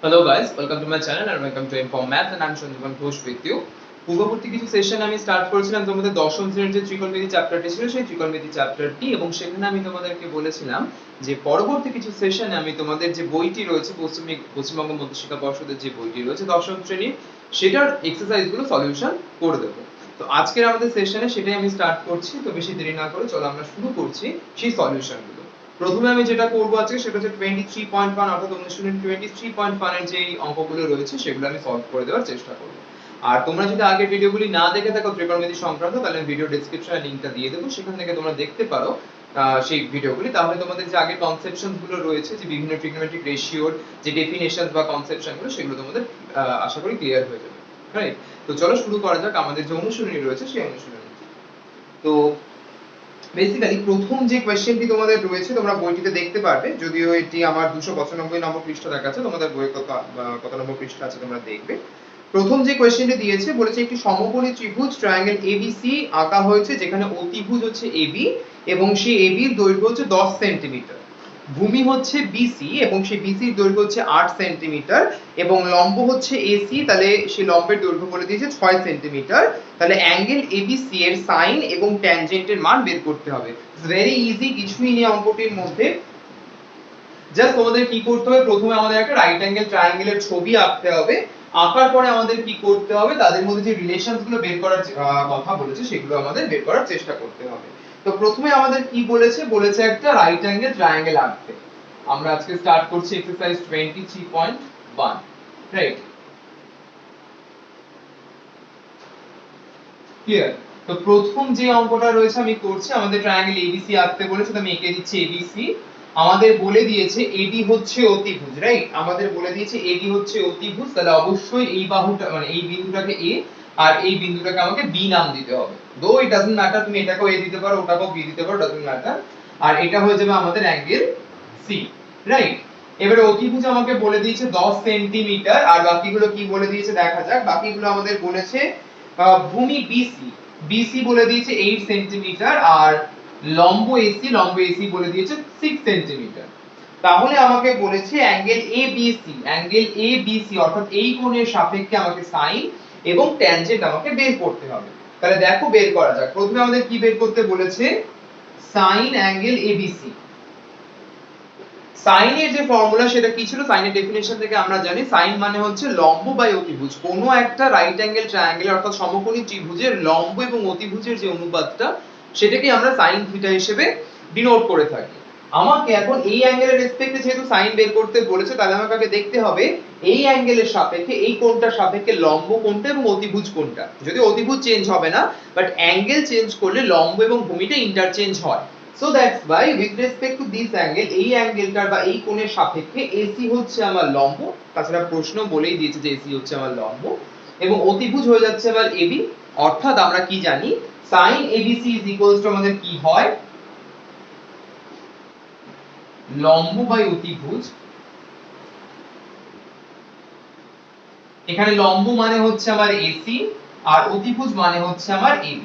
Hello guys, welcome to my channel and welcome to Inform Math and I'm Sanjeevan Ghosh with you. পূর্ববর্তী কিছু session আমি start করেছিলাম তোমাদের দশম শ্রেণীর যে ত্রিকোণমিতি চ্যাপ্টারটি ছিল সেই ত্রিকোণমিতি চ্যাপ্টারটি, এবং সেখানে আমি তোমাদেরকে বলেছিলাম যে পরবর্তী কিছু সেশনে আমি তোমাদের যে বইটি রয়েছে পশ্চিমবঙ্গ মধ্যশিক্ষা পর্ষদের যে বইটি রয়েছে দশম শ্রেণীর, সেটার এক্সারসাইজগুলো সলিউশন করে দেবো। তো আজকের আমাদের সেশনে সেটাই আমি স্টার্ট করছি। তো বেশি দেরি না করে চলো আমরা শুরু করছি সেই সলিউশনগুলো। প্রথমে আমি যেটা করব আজকে সেটা হচ্ছে 23.1 অর্থাৎ অনুশীলনী 23.1 এর যে অঙ্কগুলো রয়েছে সেগুলো আমি সলভ করে দেওয়ার চেষ্টা করব। আর তোমরা যদি আগের ভিডিওগুলি না দেখে থাকো ত্রিকোণমিতি সংক্রান্ত, তাহলে ভিডিও ডেসক্রিপশনে লিংকটা দিয়ে দেবো, সেখান থেকে তোমরা দেখতে পারো সেই ভিডিওগুলি। তাহলে তোমাদের যে আগের কনসেপশনস গুলো রয়েছে, যে বিভিন্ন ট্রিগনোমেট্রিক রেশিওর যে ডেফিনেশনস বা কনসেপশন গুলো, সেগুলো তোমাদের আশা করি ক্লিয়ার হয়ে যাবে। রাইট, তো চলো শুরু করা যাক আমাদের যে অনুশীলনী রয়েছে সেই অনুশীলনী। তো বেসিক্যালি প্রথম যে কোশ্চেনটি তোমাদের রয়েছে তোমরা বইটিতে দেখতে পারবে, যদিও এটি আমার 295 নম্বর পৃষ্ঠা দেখাচ্ছে, তোমাদের বইয়ে কত নম্বর পৃষ্ঠা আছে তোমরা দেখবে। প্রথম যে কোশ্চেনটি দিয়েছে, বলেছে একটি সমকোণী ত্রিভুজ ট্রায়াঙ্গেল এবিসি আঁকা হয়েছে, যেখানে অতিভুজ হচ্ছে এবি এবং সেই এবি এর দৈর্ঘ্য হচ্ছে 10 সেন্টিমিটার, ভূমি হচ্ছে বিসি এবং সেই বিসি এর দৈর্ঘ্য হচ্ছে 8 সেন্টিমিটার এবং লম্ব হচ্ছে এসি, তাহলে সেই লম্বের দৈর্ঘ্য বলে দিয়েছে 6 সেন্টিমিটার। তাহলে অ্যাঙ্গেল এবিসি এর সাইন এবং ট্যানজেন্টের মান বের করতে হবে। ভেরি ইজি, কিছুই নেই অঙ্কটির মধ্যে। জাস্ট তোমাদের কি করতে হবে, প্রথমে আমাদের একটা রাইট অ্যাঙ্গেল ট্রায়াঙ্গেলের ছবি আঁকতে হবে। আঁকার পরে আমাদের কি করতে হবে, তাদের মধ্যে যে রিলেশনস গুলো বের করার কথা বলেছে সেগুলো আমাদের বের করার চেষ্টা করতে হবে। তো প্রথমে আমাদের কি বলেছে, বলেছে একটা রাইট অ্যাঙ্গেল ট্রায়াঙ্গেল আঁকতে। আমরা আজকে স্টার্ট করছি এক্সারসাইজ 23.1। Right, clear? তো প্রথম যে অঙ্কটা রয়েছে আমি করছি, আমাদের ট্রায়াঙ্গেল এবিসি আঁকতে বলেছে, তো আমি এঁকে দিচ্ছি এবিসি। আমাদের বলে দিয়েছে এডি হচ্ছে অতিভুজ, রাইট? আমাদের বলে দিয়েছে এডি হচ্ছে অতিভুজ, তাহলে অবশ্যই এই বাহুটা মানে এই বিন্দুটাকে এ আর এই বিন্দুটাকে আমাকে বি নাম দিতে হবে। দো ইট ডাজন্ট ম্যাটার, তুমি এটাকেও এ দিতে পারো ওটাকেও বি দিতে পারো, ডাজন্ট ম্যাটার। আর এটা হয়ে যাবে আমাদের অ্যাঙ্গেল সি, রাইট? এবারে অতিভুজ আমাকে বলে দিয়েছে 10 সেন্টিমিটার, আর বাকিগুলো কি বলে দিয়েছে দেখা যাক। বাকিগুলো আমাদের বলেছে ভূমি বিসি, বিসি বলে দিয়েছে 8 সেন্টিমিটার, আর লম্ব এসি বলে দিয়েছে 6 সেন্টিমিটার। তাহলে আমাকে বলেছে অ্যাঙ্গেল এবিসি, অ্যাঙ্গেল এবিসি অর্থাৎ এই কোণের সাপেক্ষে আমাকে সাইন এবং ট্যানজেন্ট আমাকে বের করতে হবে। তাহলে দেখো বের করা যাক। প্রথমে আমাদের কি বের করতে বলেছে, সাইন অ্যাঙ্গেল এবিসি। সাইনের যে ফর্মুলা সেটা কি ছিল, সাইনের ডেফিনিশন থেকে আমরা জানি সাইন মানে হচ্ছে লম্ব বাই অতিভুজ। কোনো একটা রাইট অ্যাঙ্গেল ট্রায়াঙ্গেল অর্থাৎ সমকোণী ত্রিভুজের লম্ব এবং অতিভুজের যে অনুপাতটা, সেটাকে আমরা সাইন থিটা হিসেবে ডিনোট করে থাকি। আমাকে এখন এই অ্যাঙ্গেলের রেসপেক্টে যেহেতু সাইন বের করতে বলেছে, তাহলে আমাকে আগে দেখতে হবে এই অ্যাঙ্গেলের সাপেক্ষে এই কোণটার সাপেক্ষে লম্ব কোণটা এবং অতিভুজ কোণটা। যদি অতিভুজ চেঞ্জ হবে না, বাট অ্যাঙ্গেল চেঞ্জ করলে লম্ব এবং ভূমিটা ইন্টারচেঞ্জ হয়। So that's why with respect to this angle, এই অ্যাঙ্গেলটার বা এই কোণের সাপেক্ষে AC হচ্ছে আমার লম্ব, তাছাড়া প্রশ্ন বলেই দিয়েছে যে AC হচ্ছে আমার লম্ব, এবং অতিভুজ হয়ে যাচ্ছে আমার AB। অর্থাৎ আমরা কি জানি, sin ABC is equals to আমাদের কি হয়, লম্ব বাই অতিভুজ। এখানে লম্ব মানে হচ্ছে আমার AC আর অতিভুজ মানে হচ্ছে আমার AB।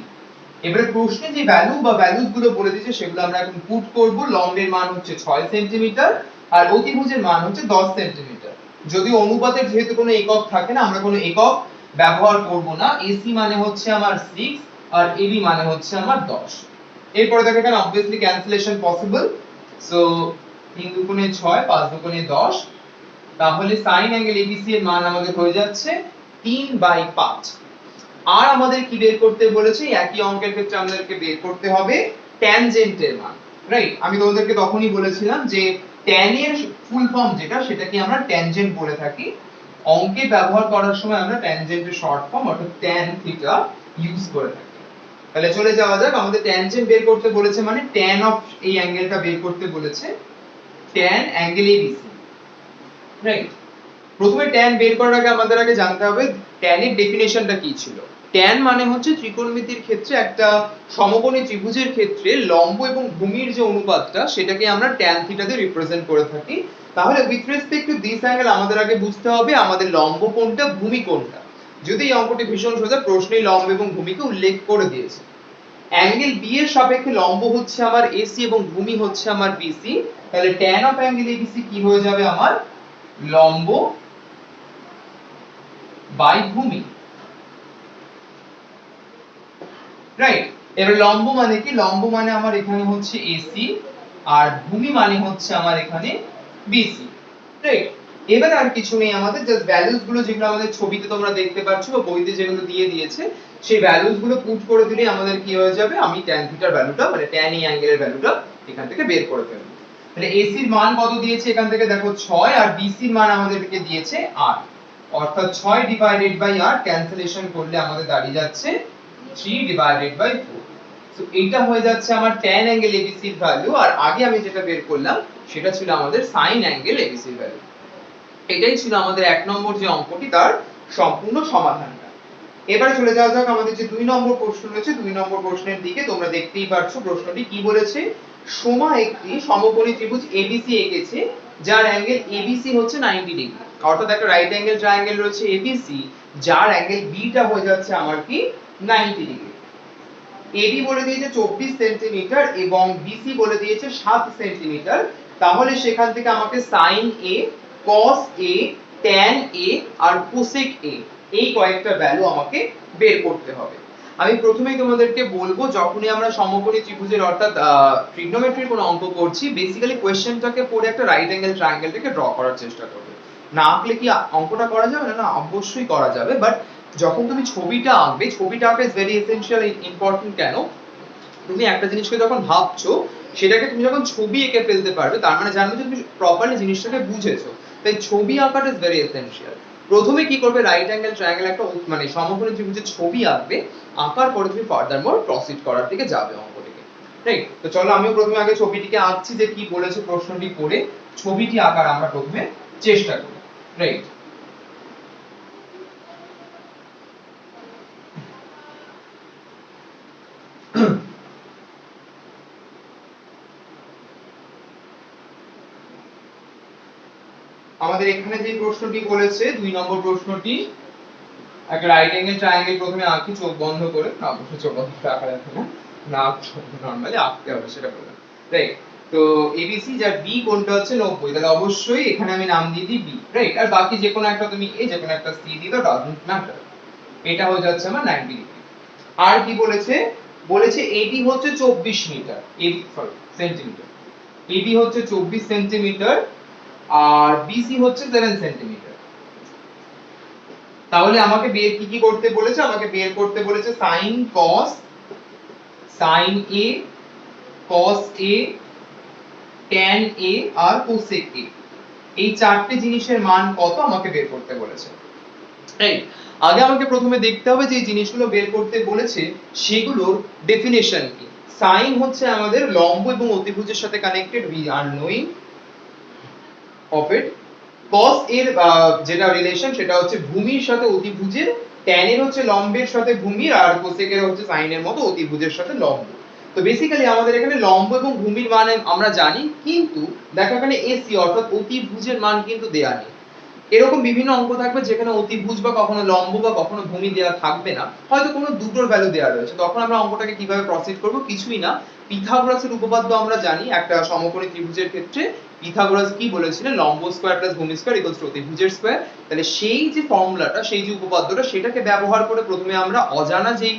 এবারে প্রশ্নে যে ভ্যালু বা ভ্যালুস গুলো বলে দিয়েছে সেগুলো আমরা এখন পুট করব। লম্বের মান হচ্ছে 6 সেন্টিমিটার আর অতিভুজের মান হচ্ছে 10 সেন্টিমিটার। যদি অনুপাতের যেহেতু কোনো একক থাকে না, আমরা কোনো একক ব্যবহার করব না। AC মানে হচ্ছে আমার 6 আর AB মানে হচ্ছে আমার 10। এরপরে দেখো এখানে obviously ক্যান্সেলেশন পসিবল, সো 3 দুগুণে 6 5 দুগুণে 10, তাহলে sin অ্যাঙ্গেল ABC এর মান আমাদের হয়ে যাচ্ছে 3/5। আর আমাদের কি বের করতে বলেছে, একই অঙ্কের ক্ষেত্রে আমাদেরকে বের করতে হবে ট্যানজেন্টের মান, রাইট? আমি তোমাদেরকে তখনই বলেছিলাম যে ট্যান এর ফুল ফর্ম যেটা, সেটাকে আমরা ট্যানজেন্ট বলে থাকি। অঙ্কে ব্যবহার করার সময় আমরা ট্যানজেন্টের শর্ট ফর্ম অর্থাৎ ট্যান থিটা ইউজ করে থাকি। তাহলে চলে যাওয়া যাক। আমাদের ট্যানজেন্ট বের করতে বলেছে মানে ট্যান অফ এই অ্যাঙ্গেলটা বের করতে বলেছে, ট্যান অ্যাঙ্গেল এবিসি, রাইট? প্রথমে ট্যান বের করার আগে আমাদের আগে জানতে হবে ট্যানের ডেফিনেশনটা কি ছিল। ট্যান মানে হচ্ছে ত্রিকোণমিতির ক্ষেত্রে একটা সমকোণী ত্রিভুজের ক্ষেত্রে লম্ব এবং ভূমির যে অনুপাতটা, সেটাকে আমরা ট্যান থিটা দিয়ে রিপ্রেজেন্ট করে থাকি। তাহলে with respect to this angle আমাদের আগে বুঝতে হবে আমাদের লম্ব কোণটা ভূমি কোণটা। যদি এই অঙ্কটি ভীষণ সোজা, প্রশ্নেই লম্ব এবং ভূমিকে উল্লেখ করে দিয়েছে। অ্যাঙ্গেল বি এর সাপেক্ষে লম্ব হচ্ছে আমার এসি এবং ভূমি হচ্ছে আমার বিসি, তাহলে ট্যান অফ অ্যাঙ্গেল এবিসি কি হয়ে যাবে আমার লম্ব বাই ভূমি, রাইট। এবার লম্ব মানে কি? লম্ব মানে আমার এখানে হচ্ছে এসি আর ভূমি মানে হচ্ছে আমার এখানে বিসি, রাইট। এবার আর কিছু নেই আমাদের, জাস্ট ভ্যালুস গুলো যেগুলো আমাদের ছবিতে তোমরা দেখতে পাচ্ছ বা বইতে যেগুলো দিয়ে দিয়েছে সেই ভ্যালুস গুলো পুট করে দিলে আমাদের কি হয়ে যাবে, আমি tan থিটার ভ্যালুটা মানে tan এই অ্যাঙ্গেলের ভ্যালুটা এখান থেকে বের করে ফেলবো। তাহলে এসি এর মান কত দিয়েছে এখান থেকে দেখো 6 আর বিসি এর মান আমাদেরকে দিয়েছে 8, অর্থাৎ 6 ডিভাইডেড বাই 8 ক্যান্সেলেশন করলে আমাদের দাঁড়িয়ে যাচ্ছে 3 ডিভাইডেড বাই 4। সো এইটা হয়ে যাচ্ছে আমার tan অ্যাঙ্গেল এবিসি এর ভ্যালু, আর আগে আমি যেটা বের করলাম সেটা ছিল আমাদের sin অ্যাঙ্গেল এবিসি এর ভ্যালু। এটাই ছিল আমাদের 1 নম্বর যে অঙ্কটি তার সম্পূর্ণ সমাধানটা। এবারে চলে যাওয়া যাক আমাদের যে 2 নম্বর প্রশ্ন রয়েছে। 2 নম্বর প্রশ্নের দিকে তোমরা দেখতেই পাচ্ছো প্রশ্নটি কি বলেছে। সোমা একটি সমকোণী ত্রিভুজ ABC এঁকেছে যার অ্যাঙ্গেল ABC হচ্ছে 90 ডিগ্রি, অর্থাৎ একটা রাইট অ্যাঙ্গেল ট্রায়াঙ্গেল রয়েছে ABC যার অ্যাঙ্গেল B টা হয়ে যাচ্ছে আমার কি 90 ডিগ্রি। AB বলে দিয়েছে 24 সেন্টিমিটার এবং BC বলে দিয়েছে 7 সেন্টিমিটার। তাহলে সেখান থেকে আমাকে sin A, cos A, tan A আর cosec A এই কয়েকটা ভ্যালু আমাকে বের করতে হবে। আমি প্রথমেই তোমাদেরকে বলবো, যখনই আমরা সমকোণী ত্রিভুজের অর্থাৎ ট্রিগনোমেট্রির কোনো অঙ্ক করছি, বেসিক্যালি কোশ্চেনটাকে পড়ে একটা রাইট অ্যাঙ্গেল ট্রায়াঙ্গেলটাকে ড্র করার চেষ্টা করবে। না আঁকলে কি অঙ্কটা করা যাবে না? না, অবশ্যই করা যাবে, বাট যখন তুমি ছবিটা আঁকবে, ছবিটা আঁকা ইজ ভেরি এসেনশিয়াল, ইম্পর্টেন্ট। কেন? তুমি একটা জিনিসকে যখন ভাবছো সেটাকে তুমি যখন ছবি এঁকে ফেলতে পারবে, তার মানে জানবে যে তুমি প্রপারলি জিনিসটাকে বুঝেছো। তাই ছবি আঁকাটা ইজ ভেরি এসেনশিয়াল। প্রথমে কি করবে, রাইট অ্যাঙ্গেল ট্রায়াঙ্গেল একটা মানে সমকোণী ত্রিভুজের ছবি আঁকবে, আঁকার পরে তুমি ফার্দারমোর প্রসিড করার দিকে যাবে অঙ্কটিকে, রাইট। তো চলো আমিও প্রথমে আগে ছবিটিকে আঁকছি, যে কি বলেছে প্রশ্নটি পড়ে ছবিটি আঁকার আমরা প্রথমে চেষ্টা করি, রাইট। আমাদের এখানে যে প্রশ্নটি বলেছে 2 নম্বর প্রশ্নটি, একটা রাইট অ্যাঙ্গেল ট্রায়াঙ্গেল প্রথমে আঁকি চোখ বন্ধ করে, না অবশ্যই চোখ বন্ধ করে আঁকা যাবে না, না নরমালি আঁকতে হবে সেটা বললাম, রাইট। তো এবিসি যার বি কোণটা হচ্ছে 90, তাহলে অবশ্যই এখানে আমি নাম দিয়ে দিই বি, রাইট। আর বাকি যে কোনো একটা তুমি এ, যে কোনো একটা সি দিয়ে দাও, ডাজন্ট ম্যাটার। এটা হয়ে যাচ্ছে আমার 90 ডিগ্রি। আর কি বলেছে? বলেছে এবি হচ্ছে 24 metre, AB sorry centimetre, AB হচ্ছে 24 সেন্টিমিটার আর বিসি হচ্ছে 7 সেন্টিমিটার। তাহলে আমাকে বের কি কি করতে বলেছে? আমাকে বের করতে বলেছে sin cos, sin A, cos A, tan A আর cosec A। এই চারটি জিনিসের মান কত আমাকে বের করতে বলেছে, রাইট। আগে আমাকে প্রথমে দেখতে হবে যে এই জিনিসগুলো বের করতে বলেছে সেগুলোর ডেফিনেশন কি। sin হচ্ছে আমাদের লম্ব এবং অতিভুজের সাথে connected, we are knowing of it. cos এর যেটা রিলেশন সেটা হচ্ছে ভূমির সাথে অতিভুজের, tan এর হচ্ছে লম্বের সাথে ভূমির, আর cosec এর হচ্ছে sin এর মতো অতিভুজের সাথে লম্ব। তো বেসিক্যালি আমাদের এখানে লম্ব এবং ভূমির মান আমরা জানি, কিন্তু দেখো এখানে এসি অর্থাৎ অতিভুজের মান কিন্তু দেয়া নেই। এরকম বিভিন্ন অঙ্ক থাকবে যেখানে অতিভুজ বা কখনো লম্ব বা কখনো ভূমি দেয়া থাকবে না, হয়তো কোনো দুটোর ভ্যালু দেয়া রয়েছে। তখন আমরা অঙ্কটাকে কিভাবে প্রসিড করব? কিছুই না, পিথাগোরাসের উপপাদ্য আমরা জানি একটা সমকোণী ত্রিভুজের ক্ষেত্রে। পিথাগোরাস কি বলেছিলেন? লম্ব স্কয়ার প্লাস ভূমি স্কয়ার ইকুয়ালস টু অতিভুজের স্কয়ার। তাহলে সেই যে ফর্মুলাটা, সেই যে উপপাদ্যটা, সেটাকে ব্যবহার করে প্রথমে আমরা অজানা যেই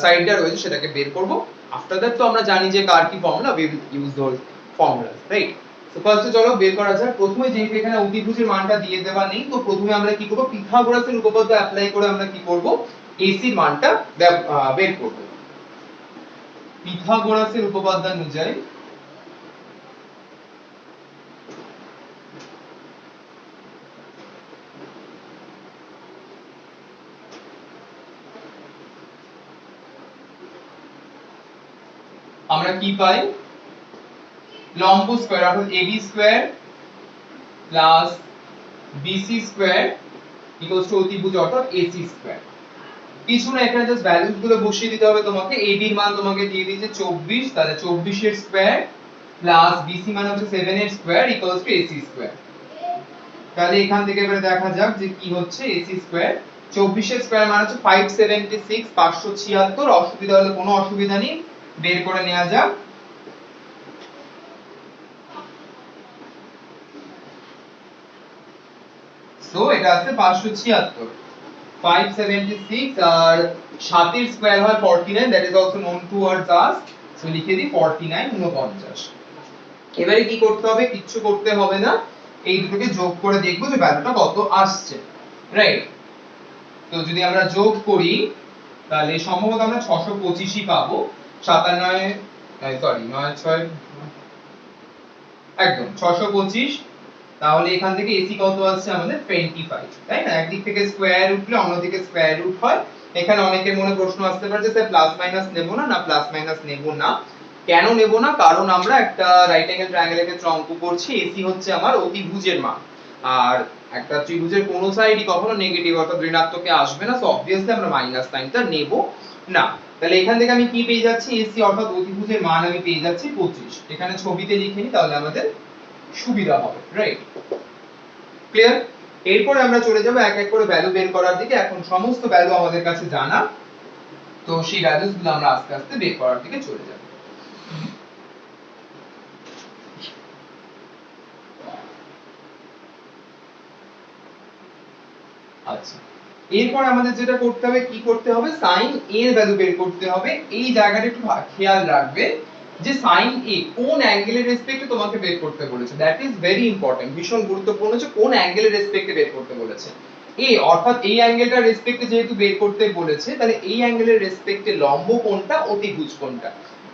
সাইডটা রয়েছে সেটাকে বের করব। আফটার দ্যাট তো আমরা জানি যে কার কি formula, we will use those formulas, right. তো ফার্স্টে চলো বের করা যাক। প্রথমে যেহেতু এখানে অতিভুজের মানটা দিয়ে দেওয়া নেই, তো প্রথমে আমরা কি করব, পিথাগোরাসের উপপাদ্য অ্যাপ্লাই করে আমরা কি করব, এসি এর মানটা বের করব। পিথাগোরাসের উপপাদ্য অনুযায়ী আমরা কি পাই? লম্ব স্কয়ার অর্থাৎ AB square plus BC square equals to অতিভুজ অর্থাৎ এসি স্কয়ার। কিছু না, এখানে জাস্ট ভ্যালুস গুলো বসিয়ে দিতে হবে তোমাকে। AB এর মান তোমাকে দিয়ে দিয়েছে 24, তাহলে 24 এর স্কয়ার প্লাস BC মানে হচ্ছে 7 এর square equals two AC square. তাহলে এখান থেকে এবারে দেখা যাক যে কি হচ্ছে AC স্কয়ার। 24 এর স্কয়ার মানে হচ্ছে 576, 576। অসুবিধা হলে কোনো অসুবিধা নেই, বের করে নেওয়া যাক। সো এটা আছে 576। 576 আর 7 এর স্কয়ার হয় 49, that is also known towards us, so লিখে দিই 49 49। এবারে কি করতে হবে, কিচ্ছু করতে হবে না, এই দুটোকে যোগ করে দেখব যে ভ্যালুটা কত আসছে, রাইট। তো যদি আমরা যোগ করি তাহলে সম্ভবত আমরা 625ই পাবো। 97 সরি 96 একদম 625। তাহলে এখান থেকে এসি কত আসছে আমাদের 25, তাই না? একদিক থেকে স্কয়ার উঠলে অন্যদিকে স্কয়ার রুট হয়। এখানে অনেকের মনে প্রশ্ন আসতে পারে যে স্যার প্লাস মাইনাস নেব না, না প্লাস মাইনাস নেব না। কেন নেব না? কারণ আমরা একটা রাইট অ্যাঙ্গেল ট্রায়াঙ্গেলের ক্ষেত্রে অঙ্ক করছি, এসি হচ্ছে আমার অতিভুজের মান, আর একটা ত্রিভুজের কোন সাইডই কখনো নেগেটিভ অর্থাৎ ঋণাত্মকে আসবে না, সো অবভিয়াসলি আমরা মাইনাস সাইনটা নেব না। তাহলে এখান থেকে আমি কি পেয়ে যাচ্ছি, এসি অর্থাৎ অতিভুজের মান আমি পেয়ে যাচ্ছি 25। এখানে ছবিতে লিখে নিই তাহলে আমাদের সুবিধা হবে, রাইট? ক্লিয়ার? এরপর আমরা চলে যাব এক এক করে ভ্যালু বের করার দিকে। এখন সমস্ত ভ্যালু আমাদের কাছে জানা, তো সেই ভ্যালুস গুলো আমরা আস্তে আস্তে বের করার দিকে চলে যাব। আচ্ছা, এরপর আমাদের যেটা করতে হবে, কি করতে হবে, sin a এর ভ্যালু বের করতে হবে। এই জায়গাটা একটু খেয়াল রাখবে যে sin a কোন অ্যাঙ্গেলের রেসপেক্টে তোমাকে বের করতে বলেছে, দ্যাট ইজ ভেরি ইম্পর্টেন্ট, ভীষণ গুরুত্বপূর্ণ যে কোন অ্যাঙ্গেলের রেসপেক্টে বের করতে বলেছে। a অর্থাৎ এই অ্যাঙ্গেলটার রেসপেক্টে যেহেতু বের করতে বলেছে, তাহলে এই অ্যাঙ্গেলের রেসপেক্টে লম্ব কোনটা, অতিভুজ কোনটা।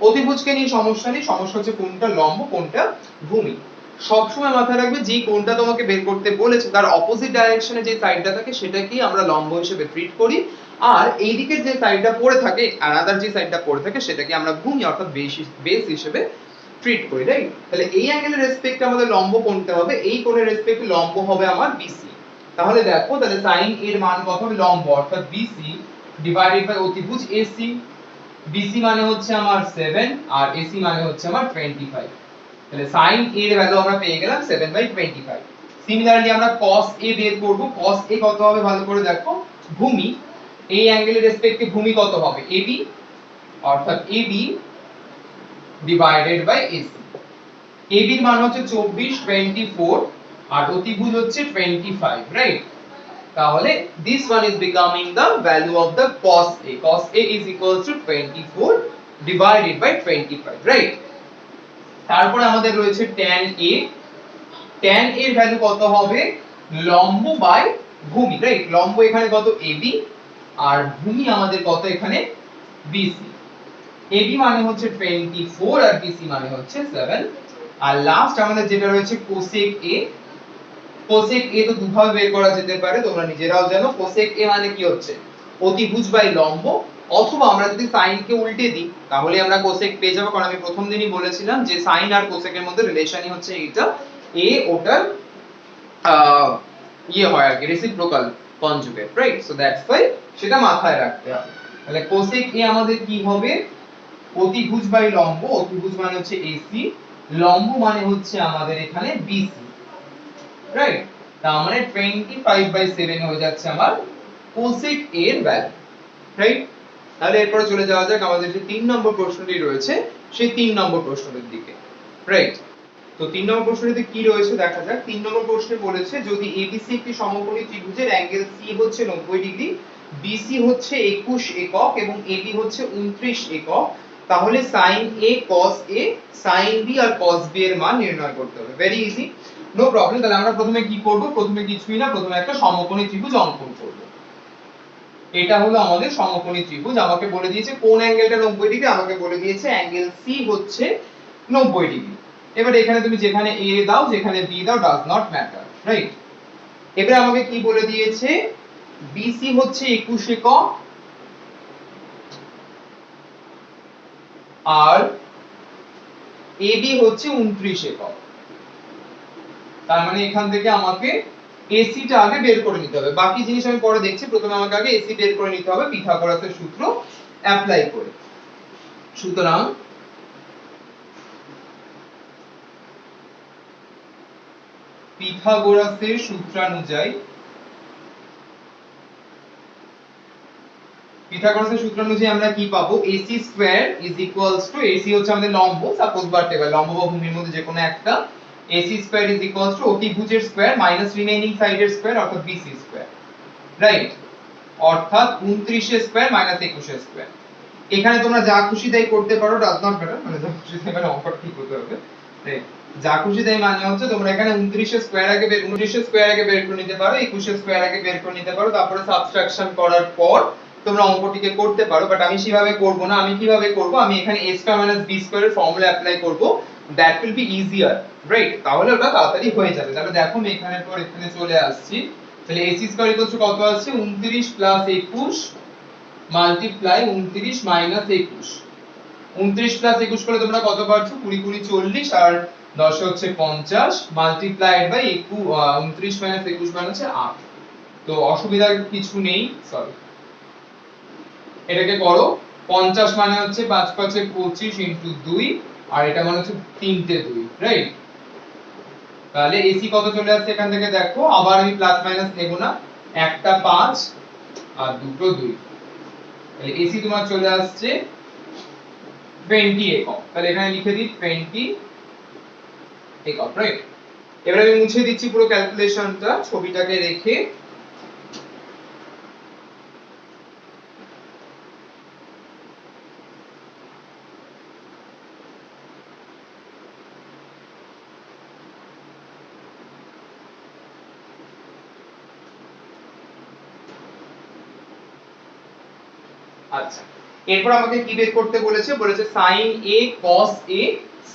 অতিভুজকে নিয়ে সমস্যা নেই, সমস্যা হচ্ছে কোনটা লম্ব কোনটা ভূমি। সবসময় মাথায় রাখবে যে কোনটা তোমাকে বের করতে বলেছে তার অপোজিট ডাইরেকশনে যে সাইডটা থাকে সেটাকেই আমরা লম্ব হিসেবে ট্রিট করি, আর এই দিকের যে সাইডটা পড়ে থাকে, আলাদা যে সাইডটা পড়ে থাকে সেটাকে আমরা ভূমি অর্থাৎ বেস হিসেবে ট্রিট করি, রাইট? তাহলে এই অ্যাঙ্গেলের রেসপেক্টে আমাদের লম্ব কোনটা হবে, এই কোণের রেসপেক্টে লম্ব হবে আমার বিসি। তাহলে দেখো, তাহলে sin এর মান কত হবে, লম্ব অর্থাৎ বিসি ডিভাইডেড বাই অতিভুজ এসি। বিসি মানে হচ্ছে আমার 7 আর এসি মানে হচ্ছে আমার 25। তাহলে sin a এর ভ্যালু আমরা পেয়ে গেলাম 7/25। সিমিলারলি আমরা cos a বের করব। cos a কত হবে ভালো করে দেখো, ভূমি, এই অ্যাঙ্গেলের রেসপেক্টে ভূমি কত হবে, AB অর্থাৎ AB divided by AC। AB এর মান হচ্ছে 24 24 আর অতিভুজ হচ্ছে 25, রাইট? তাহলে this one is becoming the value of the cos A. Cos A is equals to 24 divided by 25, right? তারপরে আমাদের রয়েছে tan A। tan A এর ভ্যালু কত হবে, লম্ব বাই ভূমি, রাইট? লম্ব এখানে কত, AB, আর ভূমি আমাদের কত এখানে, BC। AB মানে হচ্ছে 24 আর BC মানে হচ্ছে 7। আর লাস্ট আমাদের যেটা রয়েছে cosec A। cosec A তো দুভাবে বের করা যেতে পারে, তোমরা নিজেরাও জানো। cosec A মানে কি হচ্ছে, অতিভুজ বাই লম্ব, অথবা আমরা যদি sin কে উল্টে দিই তাহলে আমরা cosec পেয়ে যাব, কারণ আমি প্রথম দিনই বলেছিলাম যে sin আর cosec এর মধ্যে রিলেশনই হচ্ছে এইটা, a ওটার ইয়ে হয় আর কি, reciprocal conjugate, right? So that's why সেটা মাথায় রাখতে হবে। তাহলে cosec A আমাদের কি হবে, অতিভুজ বাই লম্ব, অতিভুজ মানে হচ্ছে AC, লম্ব মানে হচ্ছে আমাদের এখানে BC, রাইট? তার মানে 25/7 হয়ে যাচ্ছে আমার cosec A এর ভ্যালু, রাইট? তাহলে এরপরে চলে যাওয়া যাক আমাদের যে 3 নম্বর প্রশ্নটি রয়েছে সেই 3 নম্বর প্রশ্নের দিকে, রাইট? তো 3 নম্বর প্রশ্নটিতে কি রয়েছে দেখা যাক। 3 নম্বর প্রশ্নে বলেছে যদি ABC একটি সমকোণী ত্রিভুজের অ্যাঙ্গেল C হচ্ছে 90 ডিগ্রি, BC হচ্ছে 21 একক এবং AB হচ্ছে 29 একক, তাহলে sin A cos A, sin B R cos B এর মান নির্ণয় করতে হবে। Very easy, no problem. তাহলে আমরা প্রথমে কি করব, প্রথমে কিছুই না, প্রথমে একটা সমকোণী ত্রিভুজ অঙ্কন করব। এটা হলো আমাদের সমকোণী ত্রিভুজ। আমাকে বলে দিয়েছে কোন অ্যাঙ্গেলটা 90 ডিগ্রি, আমাকে বলে দিয়েছে অ্যাঙ্গেল C হচ্ছে 90 ডিগ্রি। এবারে এখানে তুমি যেখানে A দাও যেখানে B দাও ডাজ নট ম্যাটার, রাইট? এবারে আমাকে কি বলে দিয়েছে, BC হচ্ছে 21 একক আর AB হচ্ছে 29 একক। তার মানে এখান থেকে আমাকে AC টা আগে বের করে নিতে হবে, বাকি জিনিস আমি পরে দেখছি। প্রথমে আমাকে আগে AC বের করে নিতে হবে পিথাগোরাসের সূত্র অ্যাপ্লাই করে। সুতরাং পিথাগোরাসের সূত্রানুযায়ী আমরা কি পাবো, AC square is equals two, AC হচ্ছে আমাদের লম্ব, সাপোজ ভার্টিক্যাল, লম্ব বা ভূমির মধ্যে যে কোনো একটা, AC square is equals to অতিভুজের স্কয়ার মাইনাস রিমেইনিং সাইডের স্কয়ার অর্থাৎ BC স্কয়ার, রাইট? অর্থাৎ 29 স্কয়ার মাইনাস 21 স্কয়ার। এখানে তোমরা যা খুশি তাই করতে পারো, ডাজ নট ম্যাটার, মানে যা খুশি তাই মানে অঙ্কটা ঠিক হতে হবে। যা খুশি তাই মানে হচ্ছে তোমরা এখানে 29 স্কয়ার আগে বের 29 স্কয়ার আগে বের করে নিতে পারো, 21 স্কয়ার আগে বের করে নিতে পারো, তারপরে সাবট্রাকশন করার পর তোমরা অঙ্কটিকে করতে পারো। বাট আমি সেভাবে করব না, আমি কিভাবে করব, আমি এখানে a square minus b square এর ফর্মুলা অ্যাপ্লাই করব, that will be easier, right? তাহলে ওটা তাড়াতাড়ি হয়ে যাবে। তাহলে দেখো আমি এখানের পর এখানে চলে আসছি। তাহলে ac স্কয়ার ইকুয়াল টু কত আসছে, 29 প্লাস 21 মাল্টিপ্লাই 29 মাইনাস 21। 29 প্লাস 21 করলে তোমরা কত পাচ্ছো, 20 20 40 আর 10 হচ্ছে 50 মাল্টিপ্লাইড বাই 29 মাইনাস 21 মানে হচ্ছে 8। তো অসুবিধার কিছু নেই, সরি এটাকে করো। 50 মানে হচ্ছে 5 5 এ 25 ইনটু 2 আর এটা মানে হচ্ছে 3টে 2, রাইট? তাহলে এসি কত চলে আসছে এখান থেকে দেখো, আবার আমি প্লাস মাইনাস নেব না, একটা 5 আর দুটো 2, তাহলে এসি তোমার চলে আসছে 20 একক। তাহলে এখানে লিখে দিই 20 একক, রাইট? এবারে আমি মুছে দিচ্ছি পুরো ক্যালকুলেশনটা ছবিটাকে রেখে। আচ্ছা, এরপর আমাকে কি বের করতে বলেছে, বলেছে sin a cos a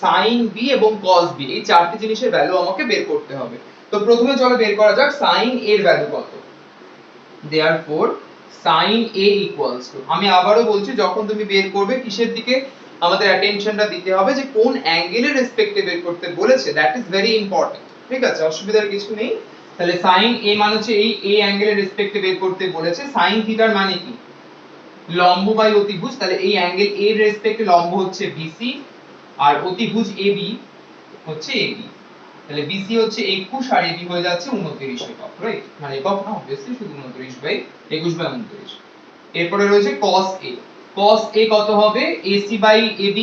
sin b এবং cos b, এই চারটি জিনিসের ভ্যালু আমাকে বের করতে হবে। তো প্রথমে চলো বের করা যাক sin a এর ভ্যালু কত। therefore sin a equals to, আমি আবারো বলছি যখন তুমি বের করবে কিসের দিকে আমাদের অ্যাটেনশনটা দিতে হবে, যে কোন অ্যাঙ্গেলের রেসপেক্টে বের করতে বলেছে, দ্যাট ইজ ভেরি ইম্পর্টেন্ট, ঠিক আছে? অসুবিধার কিছু নেই। তাহলে sin a মানে হচ্ছে এই a অ্যাঙ্গেলের রেসপেক্টে বের করতে বলেছে। sin থিটার মানে কি, লম্ব বাই অতিভুজ, তাহলে এই অ্যাঙ্গেল a এর রেসপেক্টে লম্ব হচ্ছে BC আর অতিভুজ AB হচ্ছে AB। তাহলে BC হচ্ছে 21 আর AB হয়ে যাচ্ছে 29 একক, রাইট? মানে একক না, obviously শুধু 29 বাই 21 বাই 29। এরপরে রয়েছে cos A। cos A কত হবে, AC বাই AB,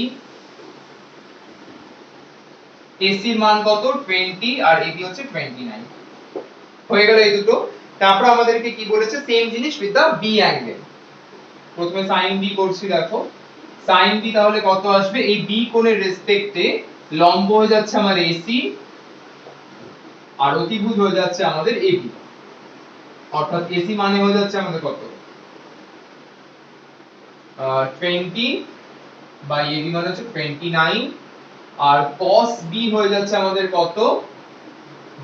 AC এর মান কত 20 আর AB হচ্ছে 29, হয়ে গেল এই দুটো। তারপর আমাদেরকে কি বলেছে, সেম জিনিস উইথ দা B অ্যাঙ্গেল। প্রথমে sin b করছি, দেখো sin b তাহলে কত আসবে, এই b কোণের রেসপেক্টে লম্ব হয়ে যাচ্ছে আমার AC আর অতিভুজ হয়ে যাচ্ছে আমাদের AB, অর্থাৎ AC মানে হয়ে যাচ্ছে আমাদের কত 20 বাই AB মানে হচ্ছে 29 আর cos b হয়ে যাচ্ছে আমাদের কত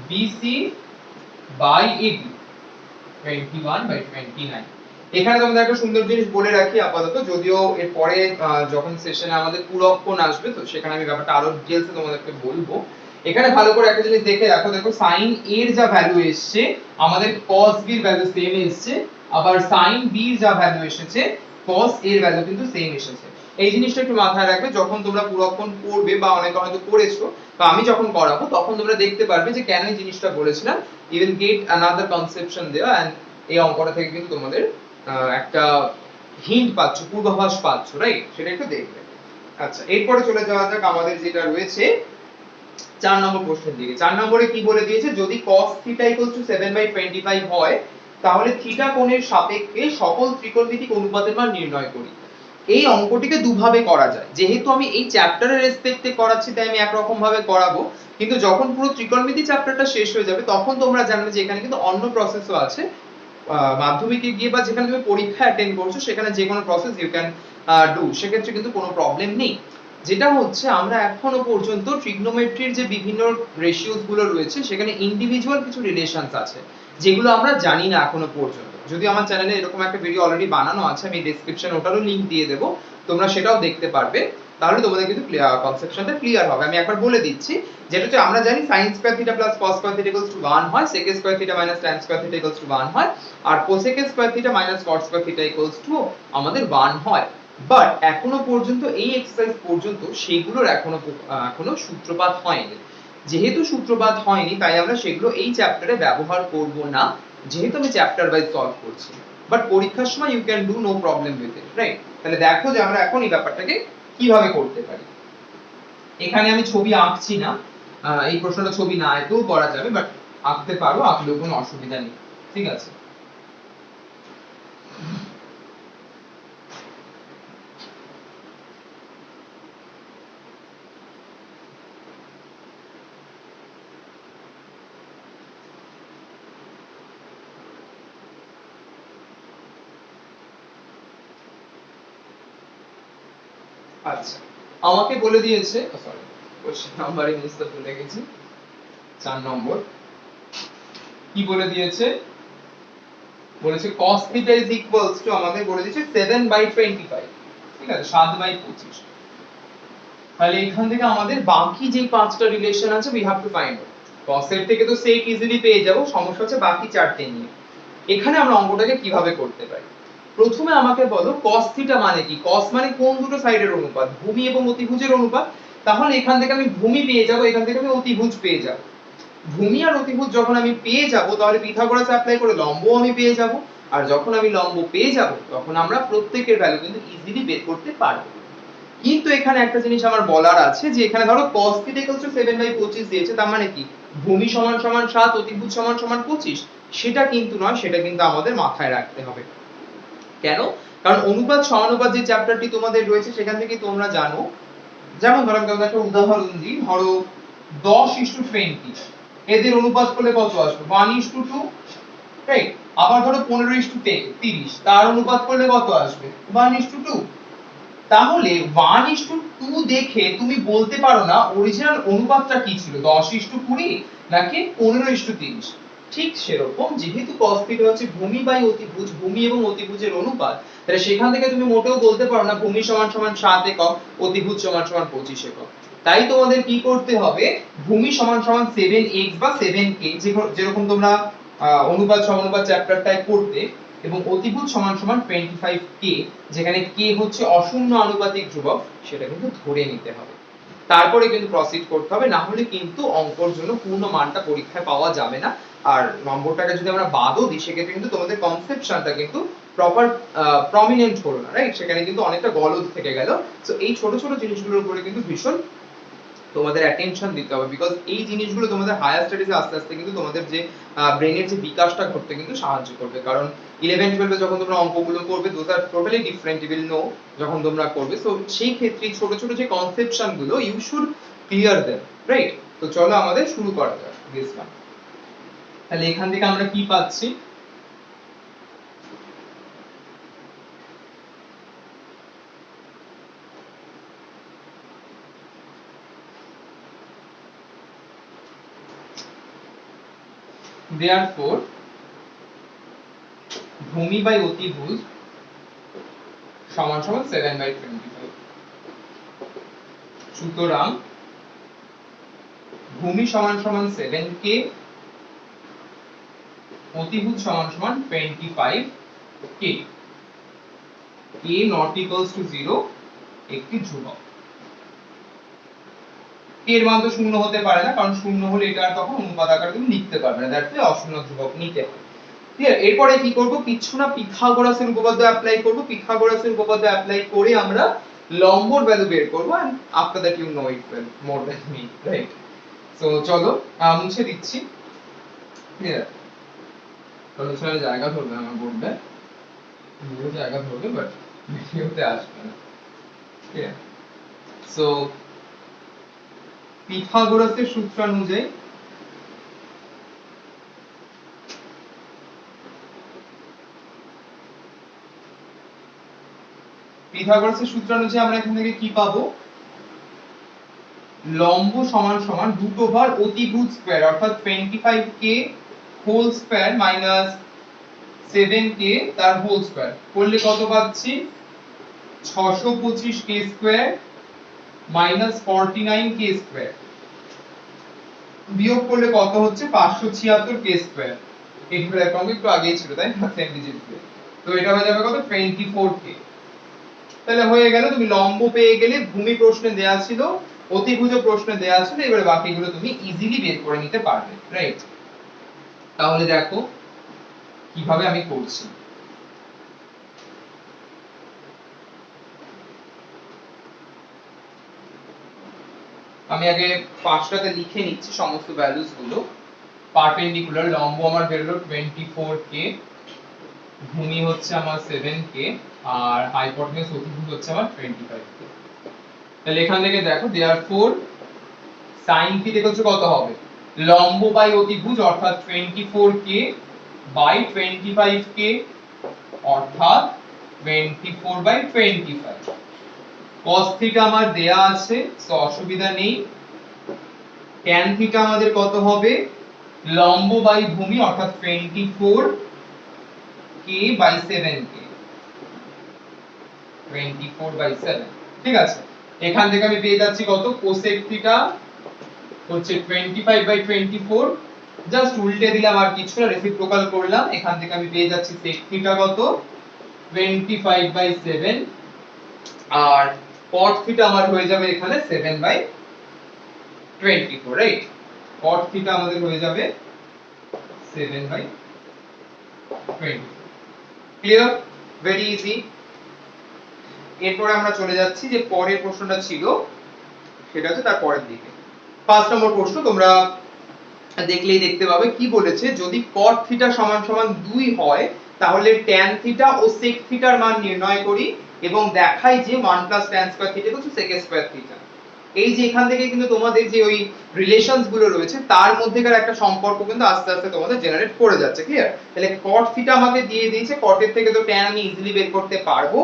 BC বাই AB 21 বাই 29। এখানে তোমাদের একটা সুন্দর জিনিস বলে রাখি আপাতত, যদিও এর পরে যখন সেশনে আমাদের পূরক কোণ আসবে তো সেখানে আমি ব্যাপারটা আরো ডিটেইলসে তোমাদেরকে বলবো। এখানে ভালো করে একটা জিনিস দেখে রাখো, দেখো sin a এর যা ভ্যালু এসেছে আমাদের cos b এর ভ্যালু সেম এসেছে, আবার sin b এর যা ভ্যালু এসেছে cos a এর ভ্যালু কিন্তু সেম এসেছে। এই জিনিসটা একটু মাথায় রাখবে যখন তোমরা পূরক কোণ করবে, বা অনেকে হয়তো করেছো, বা আমি যখন করাবো তখন তোমরা দেখতে পারবে যে কেন এই জিনিসটা বলেছিলাম। you will get another conception there, and এই অঙ্কটা থেকে কিন্তু তোমাদের একটা হিন্ট পাচ্ছ, পূর্বাভাস পাচ্ছ, রাইট? সেটা একটু দেখবে। আচ্ছা, এরপরে চলে যাওয়া যাক আমাদের যেটা রয়েছে 4 নম্বর প্রশ্নের দিকে। 4 নম্বরে কি বলে দিয়েছে, যদি cos θ 7/25 হয় তাহলে থিটা কোণের সাপেক্ষে সকল ত্রিকোণমিতিক অনুপাতের মান নির্ণয় করি। এই অঙ্কটিকে দুভাবে করা যায়, যেহেতু আমি এই চ্যাপ্টারের রেসপেক্টে করাচ্ছি তাই আমি একরকম ভাবে করাবো, কিন্তু যখন পুরো ত্রিকোণমিতি চ্যাপ্টারটা শেষ হয়ে যাবে তখন তোমরা জানবে যে এখানে কিন্তু অন্য প্রসেসও আছে। মাধ্যমিকে গিয়ে বা যেখানে তুমি পরীক্ষা অ্যাটেন্ড করছো সেখানে যে কোনো প্রসেস ইউ ক্যান ডু, সেক্ষেত্রে কিন্তু কোনো প্রবলেম নেই। যেটা হচ্ছে আমরা এখনো পর্যন্ত ট্রিগনোমেট্রির যে বিভিন্ন রেশিওস গুলো রয়েছে সেখানে ইন্ডিভিজুয়াল কিছু রিলেশনস আছে যেগুলো আমরা জানি না এখনো পর্যন্ত। যদি আমার চ্যানেলে এরকম একটা ভিডিও অলরেডি বানানো আছে, আমি ডেসক্রিপশনে ওটারও লিংক দিয়ে দেবো, তোমরা সেটাও দেখতে পারবে, তাহলে তোমাদের কিন্তু কনসেপশনটা ক্লিয়ার হবে। আমি একবার বলে দিচ্ছি, যেটা হচ্ছে আমরা জানি sin square theta plus cos square theta equals to 1 হয়, sec square theta minus tan square theta equals to 1 হয়, আর cosec square theta minus cot square theta equals two আমাদের 1 হয়। বাট এখনো পর্যন্ত এই এক্সারসাইজ পর্যন্ত সেগুলোর এখনো সূত্রপাত হয়নি। যেহেতু সূত্রপাত হয়নি তাই আমরা সেগুলো এই চ্যাপ্টারে ব্যবহার করব না, যেহেতু আমি চ্যাপ্টার ওয়াইজ সলভ করছি। বাট পরীক্ষার সময় you can do no problem with it, right? তাহলে দেখো যে আমরা এখন এই ব্যাপারটাকে কিভাবে করতে পারি। এখানে আমি ছবি আঁকছি না, এই প্রশ্নটা ছবি না এঁকেও করা যাবে, বাট আঁকতে পারো, আঁকলেও কোনো অসুবিধা নেই, ঠিক আছে? আচ্ছা, আমাকে বলে দিয়েছে, সরি কোশ্চেন নাম্বারই বুঝতে ভুলে গেছি, 4 নম্বর কি বলে দিয়েছে, বলেছে cos θ is equals to, আমাদের বলে দিয়েছে 7/25, ঠিক আছে, 7/25। তাহলে এখান থেকে আমাদের বাকি যে পাঁচটা রিলেশন আছে we have to find out। cos এর থেকে তো sec ইজিলি পেয়ে যাব, সমস্যা হচ্ছে বাকি চারটে নিয়ে। এখানে আমরা অঙ্কটাকে কিভাবে করতে পারি? প্রথমে আমাকে বলো cos θ মানে কি? cos মানে কোন দুটো সাইডের অনুপাত? ভূমি এবং অতিভুজের অনুপাত। তাহলে এখান থেকে আমি ভূমি পেয়ে যাব, এখান থেকে আমি অতিভুজ পেয়ে যাব। ভূমি আর অতিভুজ যখন আমি পেয়ে যাব, তাহলে পিথাগোরাস অ্যাপ্লাই করে লম্বও আমি পেয়ে যাব। আর যখন আমি লম্ব পেয়ে যাব, তখন আমরা প্রত্যেকের ভ্যালু কিন্তু ইজিলি বের করতে পারব। কিন্তু এখানে একটা জিনিস আমার বলার আছে, যে এখানে ধরো cos θ 7/25 দিয়েছে, তার মানে কি ভূমি সমান সমান 7, অতিভুজ সমান সমান 25? সেটা কিন্তু নয়, সেটা কিন্তু আমাদের মাথায় রাখতে হবে। কেন? কারণ অনুপাত সমানুপাত যে চ্যাপ্টারটি তোমাদের রয়েছে, সেখান থেকে তোমরা জানো, যেমন ধরো আমি তোমাদের একটা উদাহরণ দিই, ধরো 10:20, এদের অনুপাত করলে কত আসবে? 1:2, রাইট? আবার ধরো 15:30, তার অনুপাত করলে কত আসবে? 1:2। তাহলে 1:2 দেখে তুমি বলতে পারো না অরিজিনাল অনুপাতটা কি ছিল, 10:20 নাকি 15:30। ঠিক সেরকম, যেহেতু cos θ হচ্ছে ভূমি বাই অতিভুজ, ভূমি এবং অতিভুজের অনুপাত, তাহলে সেখান থেকে তুমি মোটেও বলতে পারো না ভূমি সমান সমান 7 একক, অতিভুজ সমান সমান 25 একক। তাই তোমাদের কি করতে হবে, ভূমি সমান সমান 7x বা 7k, যেরকম তোমরা অনুপাত সমানুপাত চ্যাপ্টারটায় পড়তে, এবং অতিভুজ সমান সমান 25k, যেখানে k হচ্ছে অশূন্য আনুপাতিক ধ্রুবক, সেটা কিন্তু ধরে নিতে হবে। তারপরে কিন্তু প্রসিড করতে হবে, না হলে কিন্তু অঙ্কর জন্য পূর্ণ মানটা পরীক্ষায় পাওয়া যাবে না। আর নম্বরটাকে যদি আমরা বাদও দিই, সেক্ষেত্রে কিন্তু তোমাদের কনসেপশনটা কিন্তু প্রপার প্রমিনেন্ট হলো না, রাইট? সেখানে কিন্তু অনেকটা গলদ থেকে গেল। সো এই ছোট ছোট জিনিসগুলোর উপরে কিন্তু ভীষণ তোমাদের অ্যাটেনশন দিতে হবে, বিকজ এই জিনিসগুলো তোমাদের হায়ার স্টাডিজে আস্তে আস্তে কিন্তু তোমাদের যে ব্রেনের যে বিকাশটা করতে কিন্তু সাহায্য করবে। কারণ 11 12 যখন তোমরা অঙ্কগুলো করবে, those are totally different, you will know, যখন তোমরা করবে। সো সেই ক্ষেত্রে ছোট ছোট যে কনসেপশন গুলো you should clear them, right? তো চলো আমাদের শুরু করা যাক দিস ওয়ান। তাহলে এখান থেকে আমরা কি পাচ্ছি, therefore ভূমি বাই অতিভুজ সমান সমান 7/25। সুতরাং ভূমি সমান সমান 7k, অতিভুজ সমান সমান 25k, k not equals to 0 একটি ধ্রুবক। k এর মান তো শূন্য হতে পারে না, কারণ শূন্য হলে এটা আর তখন অনুপাত আকারে তুমি লিখতে পারবে না, দ্যাটস ওয়াই অশূন্য ধ্রুবক নিতে হবে। ক্লিয়ার? এরপরে কি করব, কিচ্ছু না, পিথাগোরাসের উপপাদ্য অ্যাপ্লাই করব। পিথাগোরাসের উপপাদ্য অ্যাপ্লাই করে আমরা লম্বর ভ্যালু বের করব, and after that you know it well more than me, right? So চলো মুছে দিচ্ছি। ক্লিয়ার? সলিউশনের জায়গা ধরবে আমার বোর্ডে, ভিডিও জায়গা ধরবে, বাট ভিডিওতে আসবে না। ক্লিয়ার? সো পিথাগোরাসের সূত্র অনুযায়ী আমরা এখান থেকে কি পাবো, লম্ব সমান সমান √ওভার অতিভুজ স্কয়ার, অর্থাৎ 25k whole square minus 7k তার হোল স্কয়ার করলে কত পাচ্ছি, 625k square minus 49k square, বিয়োগ করলে কত হচ্ছে, 576k স্কয়ার। এইগুলো একটু আগেই ছিল, তাই না? সেম ডিজিট দিয়ে, তো এটা হয়ে যাবে কত, 24k। তাহলে হয়ে গেল, তুমি লম্ব পেয়ে গেলে, ভূমি প্রশ্নে দেয়া ছিল, অতিভুজ প্রশ্নে দেয়া ছিল, এবারে বাকিগুলো তুমি ইজিলি বের করে নিতে পারবে, রাইট? তাহলে দেখো কিভাবে আমি করছি। আমি আগে পাঁচটাতে লিখে নিচ্ছি সমস্ত ভ্যালুস গুলো। পারপেন্ডিকুলার লম্ব আমার বেরোলো 24k, ভূমি হচ্ছে আমার 7k আর হাইপোটেনিউজ অতিভুজ হচ্ছে আমার 25k। তাহলে এখান থেকে দেখো therefore sin থিটা হচ্ছে কত হবে, লম্ব বাই অতিভুজ অর্থাৎ 24k বাই 25k অর্থাৎ 24 বাই 25। cos থিটা আমার দেয়া আছে তো অসুবিধা নেই। tan থিটা আমাদের কত হবে, লম্ব বাই ভূমি অর্থাৎ 24k বাই 7k, 24 বাই 7। ঠিক আছে, এখান থেকে আমি পেয়ে যাচ্ছি কত, cosec থিটা হচ্ছে 25 বাই 24, জাস্ট উল্টে দিলাম আর কিছু না, রেসিপ্রোকাল করলাম, এখান থেকে আমি পেয়ে যাচ্ছি sec থিটা কত 25 বাই 7 আর cot থিটা আমার হয়ে যাবে এখানে 7 বাই 24, রাইট। cot থিটা আমাদের হয়ে যাবে 7 বাই 24। Clear, very easy. এরপরে আমরা চলে যাচ্ছি যে পরের প্রশ্নটা ছিল, সেটা হচ্ছে তার পরের দিকে। 5 নম্বর প্রশ্ন তোমরা দেখলেই দেখতে পাবে কি বলেছে, যদি cot থিটা সমান সমান 2 হয় তাহলে tan থিটা ও sec থিটার মান নির্ণয় করি এবং দেখাই যে 1 tan স্কয়ার থিটা হচ্ছে sec স্কয়ার থিটা। এই যে এখান থেকে কিন্তু তোমাদের যে ওই রিলেশনস গুলো রয়েছে তার মধ্যেকার একটা সম্পর্ক কিন্তু আস্তে আস্তে তোমাদের জেনারেট করে যাচ্ছে। ক্লিয়ার, তাহলে cot থিটা আমাকে দিয়ে দিয়েছে, cot এর থেকে তো tan আমি ইজিলি বের করতে পারবো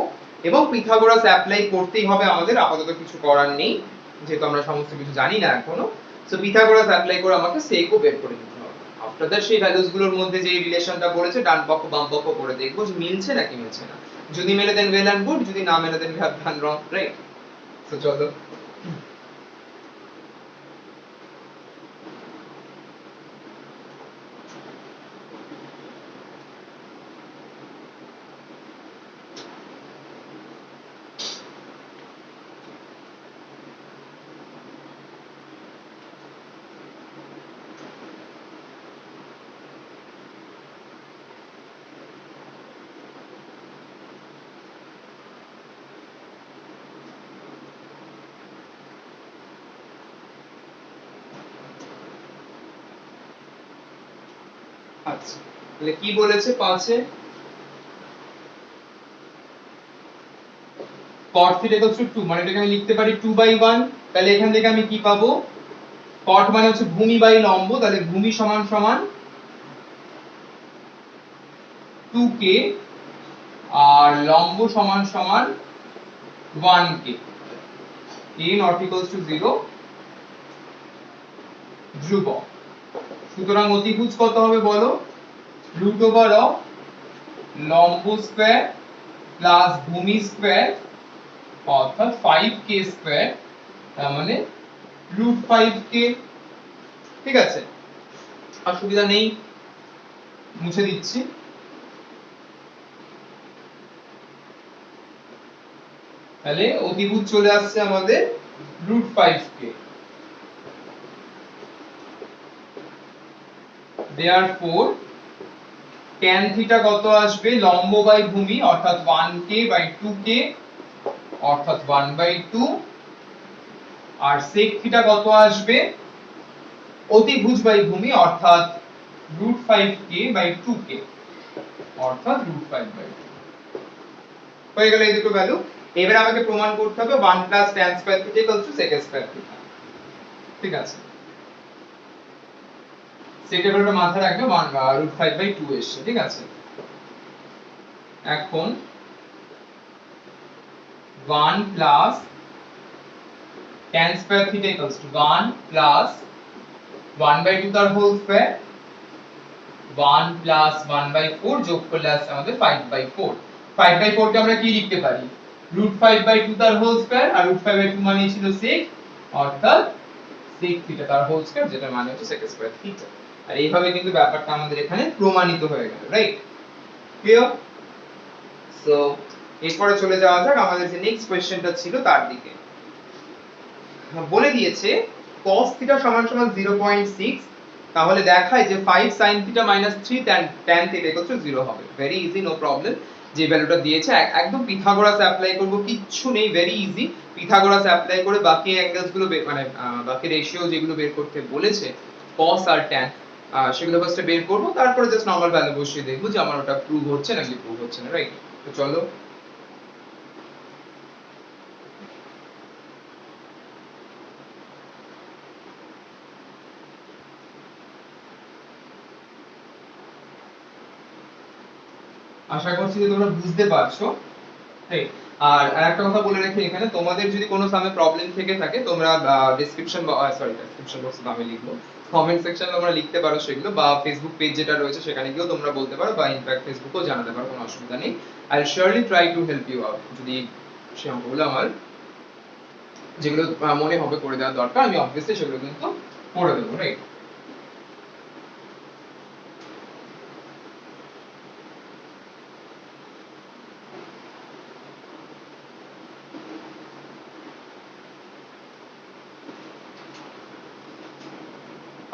এবং পিথাগোরাস অ্যাপ্লাই করতেই হবে আমাদের, আপাতত কিছু করার নেই যেহেতু আমরা সমস্ত কিছু জানি না এখনো। সো পিথাগোরাস অ্যাপ্লাই করে আমাকে sec ও বের করে নিতে হবে। আফটার দ্যাট সেই ভ্যালুস গুলোর মধ্যে যে রিলেশনটা বলেছে ডান পক্ষ বাম পক্ষ করে দেখবো যে মিলছে নাকি মিলছে না। যদি মেলে দেন ওয়েল এন্ড গুড, যদি না মেলে then we have done wrong, right. So চলো আচ্ছা, তাহলে কি বলেছে 5 এ, cot থিটা ইকুয়ালস টু 2, মানে এটাকে আমি লিখতে পারি 2 বাই 1। তাহলে এখান থেকে আমি কি পাবো, cot মানে হচ্ছে ভূমি বাই লম্ব, তাহলে ভূমি সমান সমান 2k আর লম্ব সমান সমান 1k, a not equals to 0 ধ্রুবক। সুতরাং অতিভুজ কত হবে বলো, রুট ওভার অফ লম্ব স্কয়ার প্লাস ভূমি স্কয়ার অর্থাৎ 5k স্কয়ার, তার মানে রুট 5k। ঠিক আছে, অসুবিধা নেই, মুছে দিচ্ছি। তাহলে অতিভুজ চলে আসছে আমাদের root 5k। therefore tan theta কত আসবে, লম্ব বাই ভূমি অর্থাৎ 1k বাই 2k অর্থাৎ 1 বাই 2 আর sec থিটা কত আসবে, অতিভুজ বাই ভূমি অর্থাৎ রুট 5k বাই 2k অর্থাৎ রুট 5 বাই 2। হয়ে গেল এই দুটো ভ্যালু। এবার আমাকে প্রমাণ করতে হবে 1 tan square theta equals two sec square theta. ঠিক আছে, সেটা ভ্যালুটা মাথায় রাখবে, রুট 5 বাই 2 এসছে। ঠিক আছে, এখন 1 tan square theta equals to 1 1 by 2 তার হোল স্কয়ার, 1 1 বাই 4 যোগ করলে আসছে আমাদের 5 বাই 4। 5 বাই 4 কে আমরা কি লিখতে পারি, রুট 5 বাই 2 তার হোল স্কয়ার, আর রুট 5 বাই 2 মানে ছিল sec অর্থাৎ sec থিটা তার হোল স্কয়ার, যেটা মানে হচ্ছে sec স্কয়ার থিটা। আর এইভাবে কিন্তু ব্যাপারটা আমাদের এখানে প্রমাণিত হয়ে গেল, রাইট। ক্লিয়ার, সো এরপরে চলে যাওয়া যাক আমাদের যে নেক্সট কোশ্চেনটা ছিল তার দিকে। বলে দিয়েছে cos থিটা সমান সমান 0.6, তাহলে দেখায় যে 5 sin theta minus 3 tan theta equal to 0 হবে। Very easy, no problem. যে ভ্যালুটা দিয়েছে একদম পিথাগোরাস অ্যাপ্লাই করব, কিচ্ছু নেই, ভেরি ইজি। পিথাগোরাস অ্যাপ্লাই করে বাকি অ্যাঙ্গেলস গুলো মানে বাকি রেশিও যেগুলো বের করতে বলেছে cos আর tan, সেগুলো ফার্স্টে বের করবো, তারপরে জাস্ট নরমাল ভ্যালু বসিয়ে দেখবো যে আমার ওটা প্রুভ হচ্ছে নাকি প্রুভ হচ্ছে না, রাইট? তো চলো। আশা করছি যে তোমরা বুঝতে পারছো। রাইট। আর আরেকটা কথা বলে রাখি এখানে, তোমাদের যদি কোনো সামে প্রবলেম থেকে থাকে তোমরা ডেসক্রিপশন বক্সে আমি লিখবো, কমেন্ট সেকশনে তোমরা লিখতে পারো সেগুলো, বা ফেসবুক পেজ যেটা রয়েছে সেখানে গিয়েও তোমরা বলতে পারো, বা ইনফ্যাক্ট ফেসবুকেও জানাতে পারো, কোনো অসুবিধা নেই। I will surely try to help you out. যদি সেই অঙ্কগুলো আমার যেগুলো মনে হবে করে দেওয়ার দরকার, আমি অবভিয়াসলি সেগুলো কিন্তু করে দেবো, রাইট?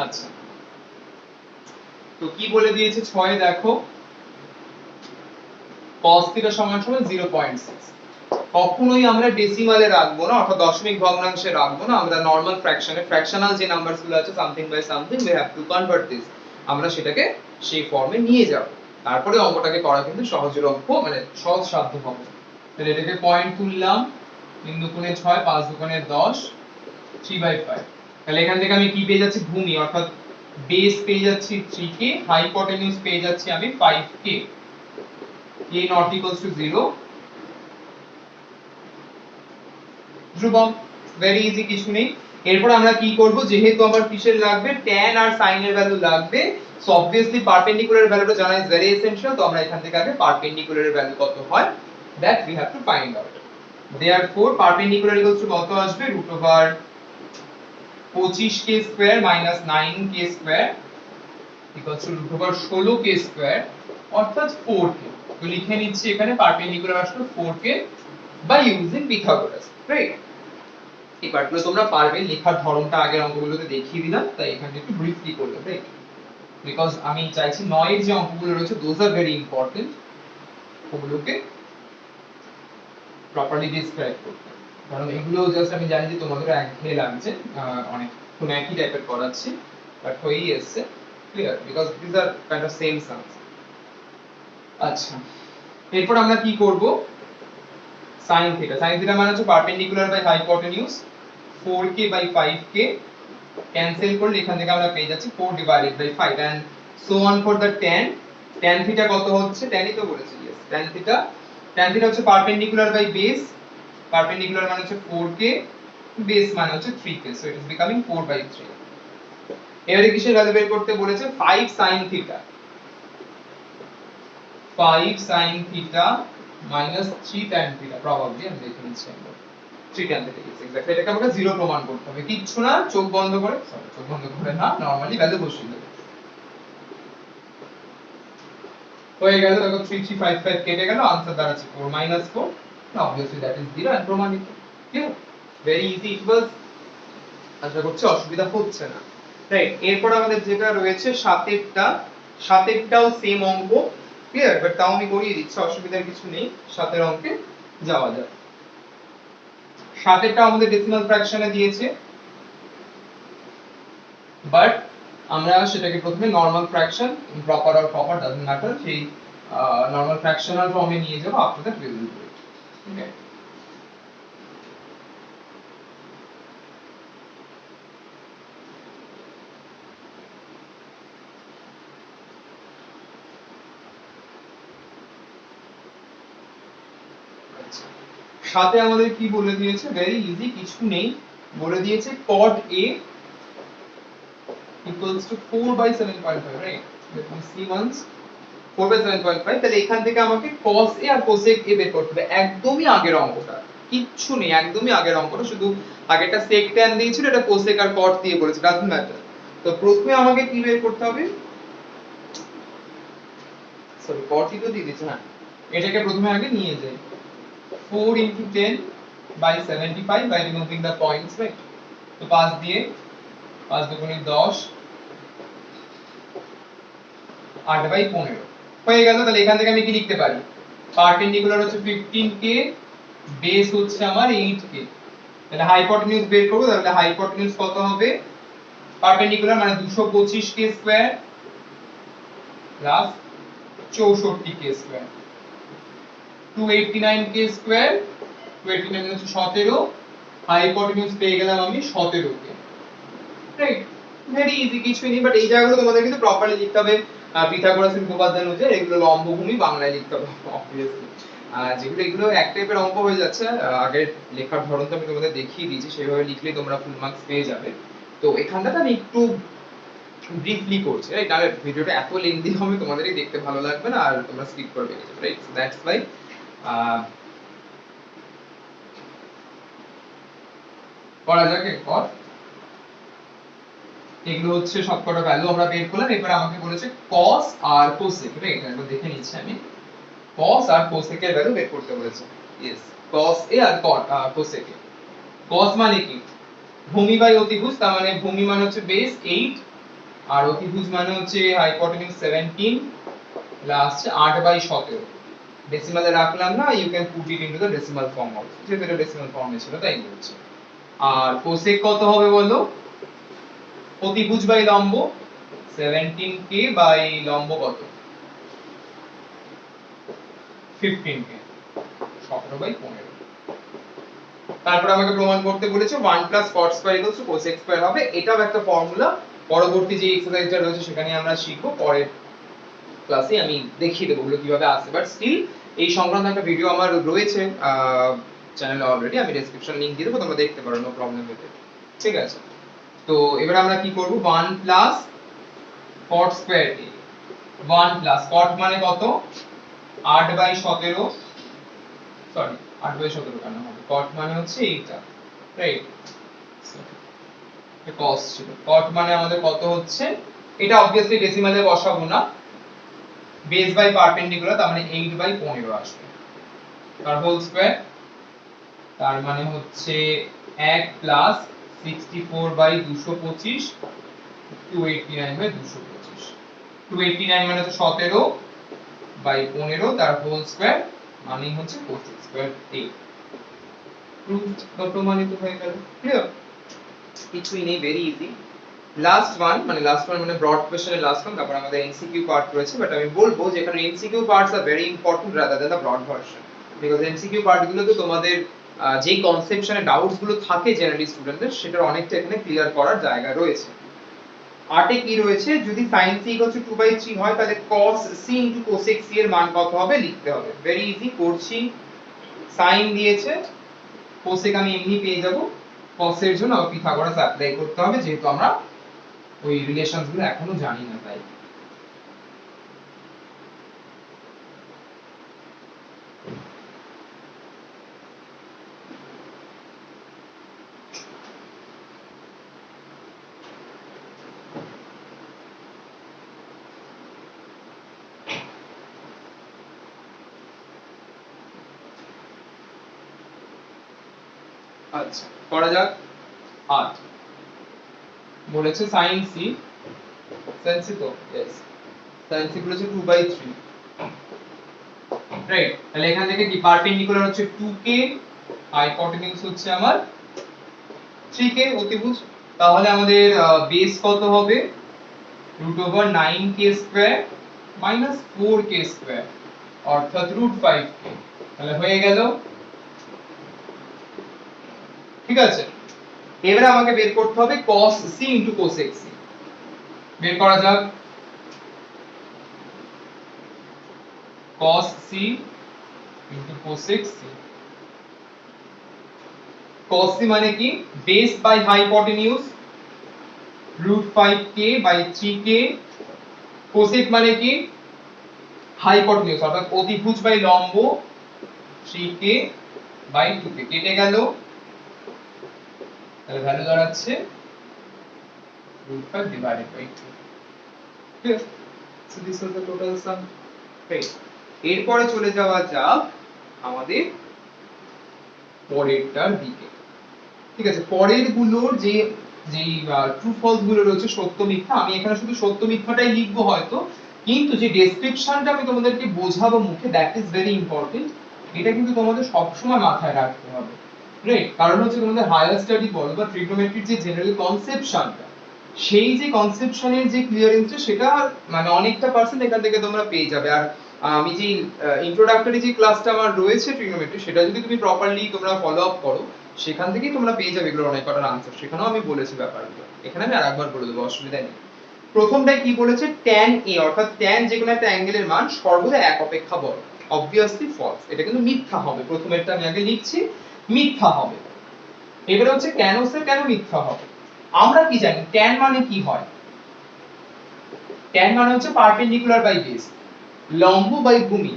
আচ্ছা, তো কি বলে দিয়েছে 6 দেখো, cos θ সমান সমান 0.6। কখনোই আমরা ডেসিমালে রাখবো না, অর্থাৎ দশমিক ভগ্নাংশে রাখবো না, আমরা নরমাল ফ্র্যাকশনে, ফ্র্যাকশনাল যে নাম্বারস গুলো আছে something by something, we have to convert this, আমরা সেটাকে সেই ফর্মে নিয়ে যাব, তারপরে অঙ্কটাকে করা কিন্তু সহজের অঙ্ক, মানে সহজ সাধ্য হবে। তাহলে এটাকে পয়েন্ট তুললাম, 3 দুগুণে 6, 5 দুগুণে 10, 3/5। তাহলে এখান থেকে আমি কি পেয়ে যাচ্ছি, ভূমি অর্থাৎ বেস পেয়ে যাচ্ছি 3k, হাইপোটেনিউজ পেয়ে যাচ্ছি আমি 5k, k not equals to 0, ধ্রুবক, ভেরি ইজি, কিছু নেই। এরপর আমরা কি করব, যেহেতু আমার কিসের লাগবে, tan আর sin এর ভ্যালু লাগবে, সো অবভিয়াসলি পারপেন্ডিকুলার ভ্যালুটা জানা ইজ ভেরি এসেনশিয়াল, তো আমরা এখান থেকে আগে পারপেন্ডিকুলার এর ভ্যালু কত হয় that we have to find out. Therefore perpendicular equals to কত আসবে, √25k square minus 9k square equals two √16k square, অর্থাৎ 4k। তো লিখে নিচ্ছি এখানে পারপেন্ডিকুলার আসলে 4k by using Pythagoras, right? এই পার্টগুলো তোমরা পারবে, লেখার ধরনটা আগের অঙ্কগুলোতে দেখিয়ে দিলাম, তাই এখানে একটু ব্রিফলি করলাম, রাইট? বিকজ আমি চাইছি 9 এর যে অঙ্কগুলো রয়েছে দোজ আর ভেরি ইম্পর্টেন্ট, ওগুলোকে প্রপারলি ডিসক্রাইব করতে, কারণ এগুলো জাস্ট আমি জানি যে তোমাদের একঘেয়ে লাগছে, অনেকক্ষণ একই টাইপের করাচ্ছি, বাট হয়েই এসছে, clear? Because this are kind of same sums. আচ্ছা, এরপর আমরা কি করব, sin θ, sin θ মানে হচ্ছে perpendicular by hypotenuse, 4k by 5k cancel করলে এখান থেকে আমরা পেয়ে যাচ্ছি 4 divided by 5 and so on for the tan। tan θ কত হচ্ছে, tanই তো বলেছি, यस tan θ হচ্ছে পারপেন্ডিকুলার বাই বেস, পারপেন্ডিকুলার মানে হচ্ছে 4k, বেস মানে হচ্ছে 3k, so it is becoming 4/3। এবারে কিসের ভ্যালু বের করতে বলেছে, 5 sin θ, 5 sin θ minus 3 tan θ, probably আমি দেখে নিচ্ছি একবার, 3 tan θ, এক্স্যাক্টলি এটাকে আমাকে 0 প্রমাণ করতে হবে, কিচ্ছু না, চোখ বন্ধ করে, সরি চোখ বন্ধ করে না, নরমালি ভ্যালু বসিয়ে দেব, হয়ে গেল। দেখো 3355 কেটে গেল, आंसर দাঁড়াচ্ছে 4 4, obviously that is 0 and প্রমাণিত, ক্লিয়ার? ভেরি ইজি ইট ওয়াজ, আশা করছি অসুবিধা হচ্ছে না, রাইট? এরপর আমাদের যেটা রয়েছে 7এরটাও সেম অঙ্ক, ক্লিয়ার? বাট তাও আমি করিয়ে দিচ্ছি, অসুবিধার কিছু নেই, 7এর অঙ্কে যাওয়া যাক। 7এরটা আমাদের ডেসিমাল ফ্র্যাকশনে দিয়েছে, বাট আমরা সেটাকে প্রথমে normal fraction, proper or proper doesn't matter, সেই নরমাল ফ্র্যাকশনাল ফর্মে নিয়ে যাব, after that we will do it, okay? সাথে আমাদের কি বলে দিয়েছে, ভেরি ইজি, কিছু নেই, বলে দিয়েছে cot A equals to 4/7.5, right? let me see once, 4/7.5, তাহলে এখান থেকে আমাকে cos A আর cosec A বের করতে হবে, একদমই আগের অঙ্কটা, কিচ্ছু নেই, একদমই আগের অঙ্কটা, শুধু আগেরটা sec tan দিয়েছিল, এটা cosec আর cot দিয়ে বলেছে, ডাজন্ট ম্যাটার। তো প্রথমে আমাকে কি বের করতে হবে, সরি cot ই তো দিয়ে দিয়েছে, হ্যাঁ, এটাকে প্রথমে আগে নিয়ে যাই, 4 into 10 by 75 by removing the points, right? তো 5 দিয়ে 5 দুগুণে 10, 8/15 হয়ে গেল। তাহলে এখান থেকে আমি কি লিখতে পারি, পারপেন্ডিকুলার হচ্ছে 15k, বেস হচ্ছে আমার 8k, তাহলে হাইপোটেনিউজ বের করব, তাহলে হাইপোটেনিউজ কত হবে, পারপেন্ডিকুলার মানে 225 কে স্কয়ার প্লাস 64 কে স্কয়ার 289 কে স্কয়ার 289 হচ্ছে 17 হাইপোটেনিউজ পেয়ে গেলাম আমি 17 কে রাইট ভেরি ইজি কিছুই নেই বাট এই জায়গাগুলো তোমাদের কিন্তু প্রপারলি লিখতে হবে পিথাগোরাসের উপপাদ্য অনুযায়ী এগুলো লম্বভূমি বাংলায় লিখতে হবে অবভিয়াসলি যেগুলো এগুলো এক টাইপের অঙ্ক হয়ে যাচ্ছে আগের লেখার ধরন তো আমি তোমাদের দেখিয়ে দিয়েছি সেভাবে লিখলেই তোমরা ফুল মার্কস পেয়ে যাবে তো এখানটাতে আমি একটু ব্রিফলি করছি রাইট তাহলে ভিডিওটা এত লেন্দি হবে তোমাদেরই দেখতে ভালো লাগবে না আর তোমরা স্কিপ করে বেরিয়ে যাবে রাইট দ্যাটস ওয়াই করা যাক এরপর এগুলো হচ্ছে সবকটা ভ্যালু আমরা বের করলাম এরপর আমাকে বলেছে cos আর cosec রাইট একবার দেখে নিচ্ছি আমি cos আর cosec এর ভ্যালু বের করতে বলেছে यस cos a আর cosec a cos মানে কি ভূমি বাই অতিভুজ তার মানে ভূমি মানে হচ্ছে বেস 8 আর অতিভুজ মানে হচ্ছে হাইপোটেনিউজ 17 প্লাস 8 বাই 17 ডেসিমালে রাখলাম না you can put it into the decimal form also যেটা ডেসিমাল ফর্মে ছিল তাই বলছি আর cosec কত হবে বলো অতিভুজ বাই লম্ব 17k বাই লম্ব কত 15k 17 বাই 15 তারপর আমাকে প্রমাণ করতে বলেছে 1 cot স্কয়ার cosec স্কয়ার হবে এটাও একটা ফর্মুলা পরবর্তী যে এক্সারসাইজটা রয়েছে সেখানে আমরা শিখব পরের ক্লাসে আমি দেখিয়ে দেব ওগুলো কিভাবে আসে বাট স্টিল এই সংক্রান্ত একটা ভিডিও আমার রয়েছে চ্যানেলে অলরেডি আমি ডেসক্রিপশন লিংক দিয়ে দেব তোমরা দেখতে পারো নো প্রবলেম উইথ ইট ঠিক আছে তো এবার আমরা কি করব 1 cot স্কয়ার a 1 cot মানে কত 8 বাই 17 সরি 8 বাই 17 কেন হবে cot মানে হচ্ছে এইটা রাইট এটা cos ছিল cot মানে আমাদের কত হচ্ছে এটা obviously ডেসিমালে বসাবো না বেস বাই পারপেন্ডিকুলার তার মানে 8 বাই 15 আসবে তার হোল স্কয়ার তার মানে হচ্ছে 1 প্লাস 64 বাই 225 289 বাই 225 289 মানে তো 17 বাই 15 তার হোল স্কয়ার মানে হচ্ছে cosec স্কয়ার a প্রুফড বা প্রমাণিত হয়ে গেল ক্লিয়ার কিছুই নেই ভেরি ইজি লাস্ট ওয়ান মানে ব্রড কোশ্চেনের লাস্ট ওয়ান তারপর আমাদের এমসিকিউ পার্ট রয়েছে বাট আমি বলবো যে এখানে MCQ parts are very important rather than the broad version because MCQ part গুলো তো তোমাদের যে কনসেপশনে ডাউটস গুলো থাকে জেনারেলি স্টুডেন্টদের সেটার অনেকটা এখানে ক্লিয়ার করার জায়গা রয়েছে আটে কি রয়েছে যদি sin c 2/3 হয় তাহলে cos c cosec c এর মান কত হবে লিখতে হবে ভেরি ইজি করছি sin দিয়েছে cosec আমি এমনি পেয়ে যাব cos এর জন্য পিথাগোরাস অ্যাপ্লাই করতে হবে যেহেতু আমরা ওই রিলেশনস গুলো এখনো জানি না তাই আচ্ছা করা যাক 8 বলেছে sin c sin c তো यस sin c বলেছে 2/3 রাইট তাহলে এখান থেকে কি পারপেন্ডিকুলার হচ্ছে 2k হাইপোটেনিউজ হচ্ছে আমার 3k অতিভুজ তাহলে আমাদের বেস কত হবে √9k স্কয়ার 4k স্কয়ার অর্থাৎ √5k তাহলে হয়ে গেল ঠিক আছে এবারে আমাকে বের করতে হবে cos c cosec c বের করা যাক cos c cosec c cos c মানে কি base by hypotenuse √5k by 3k cosec মানে কি হাইপোটেনিউজ অর্থাৎ অতিভুজ বাই লম্ব 3k বাই 2k কেটে গেল তাহলে ভ্যালু দাঁড়াচ্ছে √5 divided by 2 clear so this was the total sum right এরপরে চলে যাওয়া যাক আমাদের পরেরটার দিকে ঠিক আছে পরের গুলোর যে যেই ট্রু ফলস গুলো রয়েছে সত্য মিথ্যা আমি এখানে শুধু সত্য মিথ্যাটাই লিখবো হয়তো কিন্তু যে ডেসক্রিপশনটা আমি তোমাদেরকে বোঝাবো মুখে দ্যাট ইজ ভেরি ইম্পর্টেন্ট এটা কিন্তু তোমাদের সব সময় মাথায় রাখতে হবে রাইট কারণ হচ্ছে তোমাদের হায়ার স্টাডি বলো বা ট্রিগোনোমেট্রির যে জেনারেল কনসেপশনটা সেই যে কনসেপশনের যে ক্লিয়ারেন্সটা সেটা মানে অনেকটা পার্সেন্ট এখান থেকে তোমরা পেয়ে যাবে। আর আমি যে ইন্ট্রোডাক্টরি যে ক্লাসটা আমার রয়েছে ট্রিগনোমেট্রি, সেটা যদি তুমি প্রপারলি তোমরা ফলো আপ করো, সেখান থেকেই তোমরা পেয়ে যাবে এগুলোর অনেক কটার আনসার। সেখানেও আমি বলেছি ব্যাপারগুলো, এখানে আমি আরেকবার বলে দেবো, অসুবিধা নেই। প্রথমটাই কি বলেছে, tan a অর্থাৎ tan যে কোনো একটা অ্যাঙ্গেলের মান সর্বদা 1 অপেক্ষা বড়। অবভিয়াসলি ফলস, এটা কিন্তু মিথ্যা হবে। প্রথমেরটা আমি আগে লিখছি, মিথ্যা হবে। এবারে হচ্ছে কেন স্যার, কেন মিথ্যা হবে? আমরা কি জানি tan মানে কি হয়? tan মানে হচ্ছে পারপেন্ডিকুলার বাই বেস, লম্ব বাই ভূমি।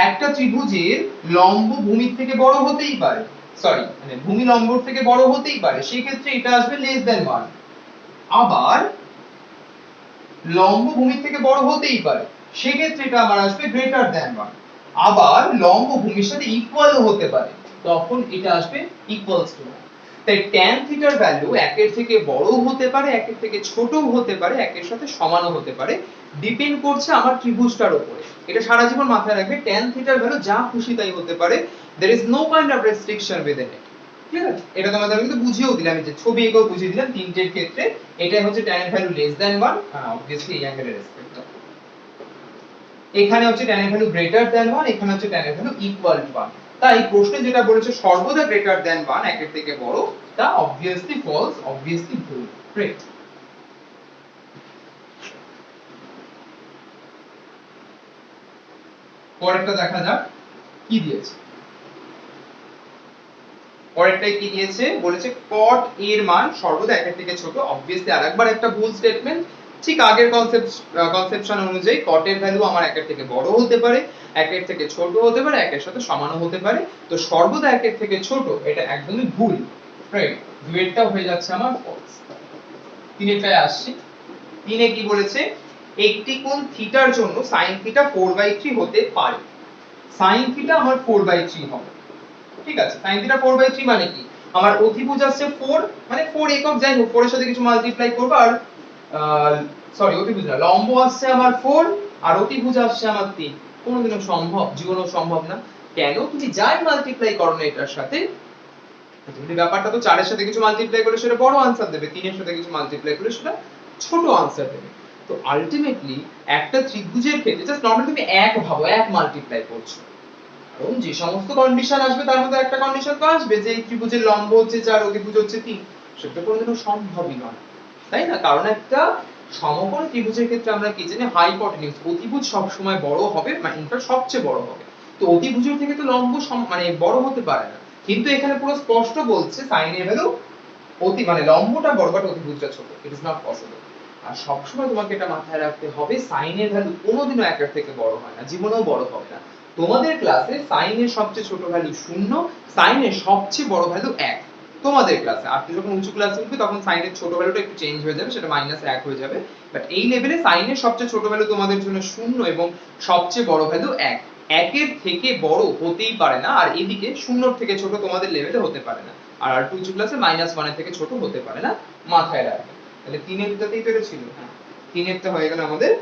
একটা ত্রিভুজের লম্ব ভূমির থেকে বড় হতেই পারে, সরি মানে ভূমি লম্বর থেকে বড় হতেই পারে, সেই ক্ষেত্রে এটা আসবে লেস দ্যান 1। আবার লম্ব ভূমির থেকে বড় হতেই পারে, সেই ক্ষেত্রে এটা আমার আসবে গ্রেটার দ্যান 1। আবার লম্ব ভূমির সাথে ইকুয়ালও হতে পারে, তখন এটা আসবে ইকুয়ালস টু 1। তাই tan থিটার ভ্যালু 1 এর থেকে বড়ও হতে পারে, 1 এর থেকে ছোটও হতে পারে, 1 এর সাথে সমানও হতে পারে, ডিপেন্ড করছে আমার ত্রিভুজটার উপরে। এটা সারা জীবন মাথায় রাখবে, tan থিটার ভ্যালু যা খুশি তাই হতে পারে, there is no kind of restriction within it। ঠিক আছে, এটা তোমাদের আমি কিন্তু বুঝিয়েও দিলাম, যে ছবি এঁকেও বুঝিয়ে দিলাম তিনটের ক্ষেত্রে। এটাই হচ্ছে tan এর ভ্যালু লেস দ্যান 1, obviously এই অ্যাঙ্গেলের রেসপেক্টে। এখানে হচ্ছে tan এর ভ্যালু গ্রেটার দ্যান 1, এখানে হচ্ছে tan এর ভ্যালু ইকুয়াল টু 1। তাই প্রশ্নে যেটা বলেছে সর্বদা গ্রেটার দ্যান 1, 1 এর থেকে বড়, তা obviously false, obviously ভুল। গ্রেট। পরেরটা দেখা যাক কি দিয়েছে। পরেরটাই কি দিয়েছে, বলেছে cot a এর মান সর্বদা 1 এর থেকে ছোট। obviously আরেকবার একটা ভুল স্টেটমেন্ট। ঠিক আগের কনসেপশন অনুযায়ী cot এর ভ্যালু আমার 1 এর থেকে বড় হতে পারে, 1 এর থেকে ছোট হতে পারে, 1 এর সাথে সমানও হতে পারে। তো সর্বদা 1 এর থেকে ছোট, এটা একদমই ভুল। রাইট, দুয়েরটা হয়ে যাচ্ছে আমার ফলস। তিনেরটায় আসছি। তিনে কি বলেছে, একটি কোণ থিটার জন্য sin থিটা 4/3 হতে পারে। sin থিটা আমার 4/3 হবে। ঠিক আছে, sin থিটা 4/3 মানে কি, আমার অতিভুজ আসছে 4, মানে 4 একক, যাই হোক 4 এর সাথে কিছু মাল্টিপ্লাই করব, আর সরি অতিভুজ না, লম্ব আসছে আমার 4 আর অতিভুজ আসছে আমার 3। কোনোদিনও সম্ভব, জীবনেও সম্ভব না। কেন, তুমি যাই মাল্টিপ্লাই করো না এটার সাথে, তুমি ব্যাপারটা তো 4 এর সাথে কিছু মাল্টিপ্লাই করলে সেটা বড় আনসার দেবে, 3 এর সাথে কিছু মাল্টিপ্লাই করলে সেটা ছোট আনসার দেবে। তো আলটিমেটলি একটা ত্রিভুজের ক্ষেত্রে জাস্ট নরমালি তুমি এক ভাবো, এক মাল্টিপ্লাই করছো, কারণ যে সমস্ত কন্ডিশন আসবে তার মধ্যে একটা কন্ডিশন তো আসবে যে এই ত্রিভুজের লম্ব হচ্ছে 4, অতিভুজ হচ্ছে 3। সেটা কোনোদিনও সম্ভবই নয়, তাই না? কারণ একটা সমকোণ ত্রিভুজের ক্ষেত্রে আমরা কি জানি, হাইপোটেনিউজ, অতিভুজ সব সময় বড় হবে, মানে ইনফ্যাক্ট সবচেয়ে বড় হবে। তো অতিভুজের থেকে তো লম্ব মানে বড় হতে পারে না। কিন্তু এখানে পুরো স্পষ্ট বলছে sin এর ভ্যালু মানে লম্বটা বড় বাট অতিভুজটা ছোট, ইট ইজ নট পসিবল। আর সবসময় তোমাকে এটা মাথায় রাখতে হবে, sin এর ভ্যালু কোনোদিনও 1 এর থেকে বড় হয় না, জীবনেও বড় হবে না। তোমাদের ক্লাসে sin এর সবচেয়ে ছোট ভ্যালু 0, sin এর সবচেয়ে বড় ভ্যালু 1। তোমাদের ক্লাসে, আর তুই যখন উঁচু ক্লাসে উঠবি তখন sin এর ছোট ভ্যালুটা একটু চেঞ্জ হয়ে যাবে, সেটা -1 হয়ে যাবে। বাট এই লেভেলে sin এর সবচেয়ে ছোট ভ্যালু তোমাদের জন্য 0 এবং সবচেয়ে বড় ভ্যালু 1। 1 এর থেকে বড় হতেই পারে না, আর এদিকে 0 এর থেকে ছোট তোমাদের লেভেলে হতে পারে না। আর উঁচু ক্লাসে -1 এর থেকে ছোট হতে পারে না, মাথায় রাখবে। তাহলে 3 এর টাতেই পেরেছিল, হ্যাঁ 3 এরটা হয়ে গেল আমাদের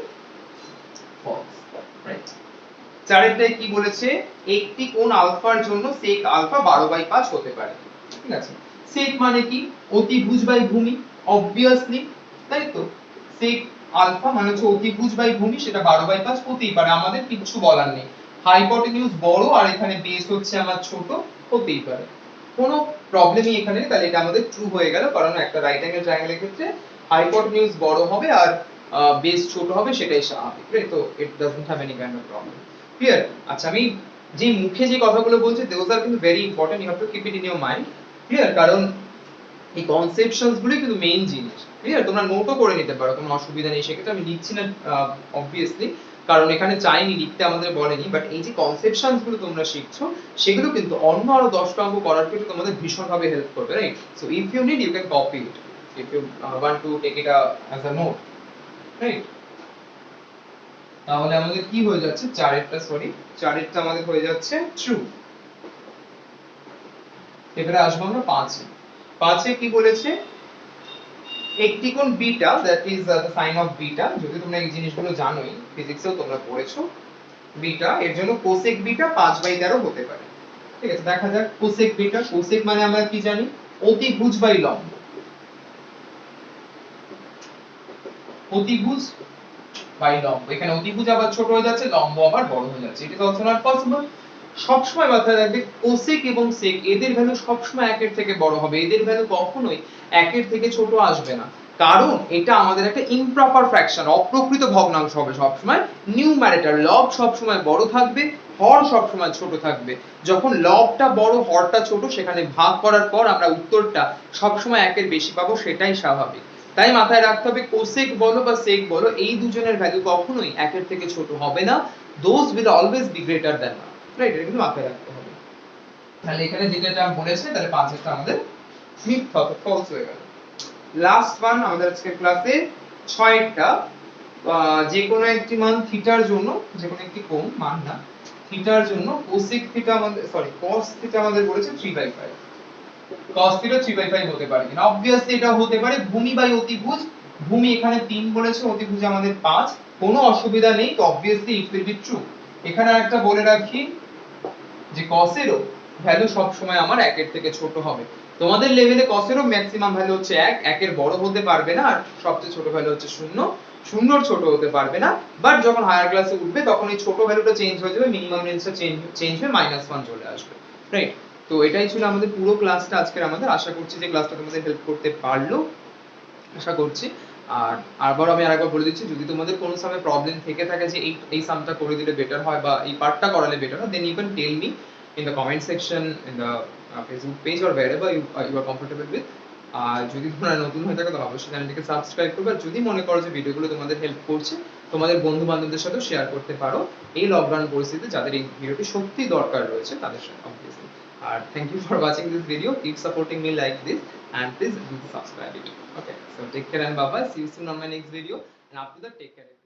ফলস। রাইট, 4 এরটায় কি বলেছে, একটি কোণ আলফার জন্য sec আলফা 12/5 হতে পারে। ঠিক আছে, sec মানে কি, অতিভুজ বাই ভূমি, obviously, তাই তো? sec আলফা মানে হচ্ছে অতিভুজ বাই ভূমি, সেটা 12/5 হতেই পারে, আমাদের কিচ্ছু বলার নেই। হাইপোটেনিউজ বড় আর এখানে বেস হচ্ছে আমার ছোট, হতেই পারে, কোনো প্রবলেমই এখানে নেই। তাহলে এটা আমাদের ট্রু হয়ে গেল, কারণ একটা রাইট অ্যাঙ্গেল ট্রায়াঙ্গেলের ক্ষেত্রে হাইপোটেনিউজ বড় হবে আর বেস ছোট হবে, সেটাই স্বাভাবিক। রাইট, তো it doesn't have any kind of problem. Clear? আচ্ছা, আমি যে মুখে যে কথাগুলো বলছি দোজ আর কিন্তু very important, you have to keep it in your mind. Clear? কারণ এই কনসেপশনস গুলো কিন্তু মেইন জিনিস। ক্লিয়ার? তোমরা নোটও করে নিতে পারো, কোনো অসুবিধা নেই, সেক্ষেত্রে আমি লিখছি না অবভিয়াসলি, কারণ এখানে চাইনি লিখতে, আমাদের বলেনি। বাট এই যে কনসেপশনস গুলো তোমরা শিখছো, সেগুলো কিন্তু অন্য আরো 10টা অঙ্ক করার ক্ষেত্রে তোমাদের ভীষণভাবে হেল্প করবে। Right, so if you need you can copy it, if you want to take it as a note. Right, তাহলে আমাদের কি হয়ে যাচ্ছে, 4 এরটা আমাদের হয়ে যাচ্ছে ট্রু। এবারে আসবো আমরা 5-এ। 5-এ কি বলেছে, একটি কোণ beta, that is the sine of beta, যদি তোমরা এই জিনিসগুলো জানোই, ফিজিক্সেও তোমরা পড়েছো, বিটা এর জন্য কোসেক বিটা 5/13 হতে পারে। ঠিক আছে, দেখা যাক কোসেক বিটা। কোসেক মানে আমরা কি জানি, অতিভুজ বাই লম্ব। অতিভুজ বাই লম্ব, এখানে অতিভুজ আবার ছোট হয়ে যাচ্ছে, লম্ব আবার বড় হয়ে যাচ্ছে, এটা অলসো নট পসিবল। সবসময় মাথায় রাখবে কোসেক এবং সেক এদের ভ্যালু সবসময় একের থেকে বড় হবে, এদের ভ্যালু কখনোই একের থেকে ছোট আসবে না, কারণ এটা আমাদের একটা ইমপ্রপার ফ্র্যাকশন, অপ্রকৃত ভগ্নাংশ হবে সবসময়। নিউমারেটর লব সবসময় বড় থাকবে, হর সবসময় ছোট থাকবে। যখন লবটা বড় হরটা ছোট, সেখানে ভাগ করার পর আমরা উত্তরটা সবসময় একের বেশি পাবো, সেটাই স্বাভাবিক। তাই মাথায় রাখতে হবে কোসেক বলো বা সেক বলো, এই দুজনের ভ্যালু কখনোই একের থেকে ছোট হবে না, those will always be greater than one, right? এটা কিন্তু মাথায় রাখতে হবে। তাহলে এখানে যেটা বলেছে, তাহলে 5 এরটা আমাদের মিথ্যা অর্থাৎ ফলস হয়ে গেল। লাস্ট ওয়ান আমাদের আজকে ক্লাসে 6 এরটা, যে কোনো একটি মান থিটার জন্য, যে কোনো একটি কোণ মান না, থিটার জন্য কোসেক থিটা আমাদের cos থিটা আমাদের বলেছে 3/5, cos থিটা 3/5 হতে পারে কিনা? অবভিয়াসলি এটা হতে পারে। ভূমি বাই অতিভুজ, ভূমি এখানে 3 বলেছে, অতিভুজ আমাদের 5, কোনো অসুবিধা নেই, তো obviously it will be true. এখানে একটা বলে রাখি যে cos এরও ভ্যালু সব সময় আমার 1 এর থেকে ছোট হবে। তোমাদের লেভেলে cos এরও ম্যাক্সিমাম ভ্যালু হচ্ছে 1, 1 এর বড় হতে পারবে না, আর সবচেয়ে ছোট ভ্যালু হচ্ছে 0, 0 এর ছোট হতে পারবে না। বাট যখন হায়ার ক্লাসে উঠবে তখন এই ছোট ভ্যালুটা চেঞ্জ হয়ে যাবে, মিনিমাম রেঞ্জটা চেঞ্জ হয়ে -1 চলে আসবে, রাইট? তো এটাই ছিল আমাদের পুরো ক্লাসটা আজকের আমাদের। আশা করছি যে ক্লাসটা তোমাদের হেল্প করতে পারলো, আশা করছি। আর আবার আমি আরেকবার বলে দিচ্ছি, যদি তোমাদের কোনো সামে প্রবলেম থেকে থাকে যে এই সামটা করে দিলে বেটার হয় বা এই পার্টটা করালে বেটার হয়, then you can tell me in the comment section, in the Facebook page or wherever you are comfortable with. আর যদি তোমরা নতুন হয়ে থাকো তাহলে অবশ্যই চ্যানেলটিকে সাবস্ক্রাইব করবে, আর যদি মনে করো যে ভিডিওগুলো তোমাদের হেল্প করছে, তোমাদের বন্ধু বান্ধবদের সাথেও শেয়ার করতে পারো এই লকডাউন পরিস্থিতিতে, যাদের এই ভিডিওটি সত্যি দরকার রয়েছে তাদের সাথে obviously. Thank you for watching this video. Keep supporting me like this, and please do subscribe it. Okay, so take care and bye bye. See you soon on my next video. And after that, take care.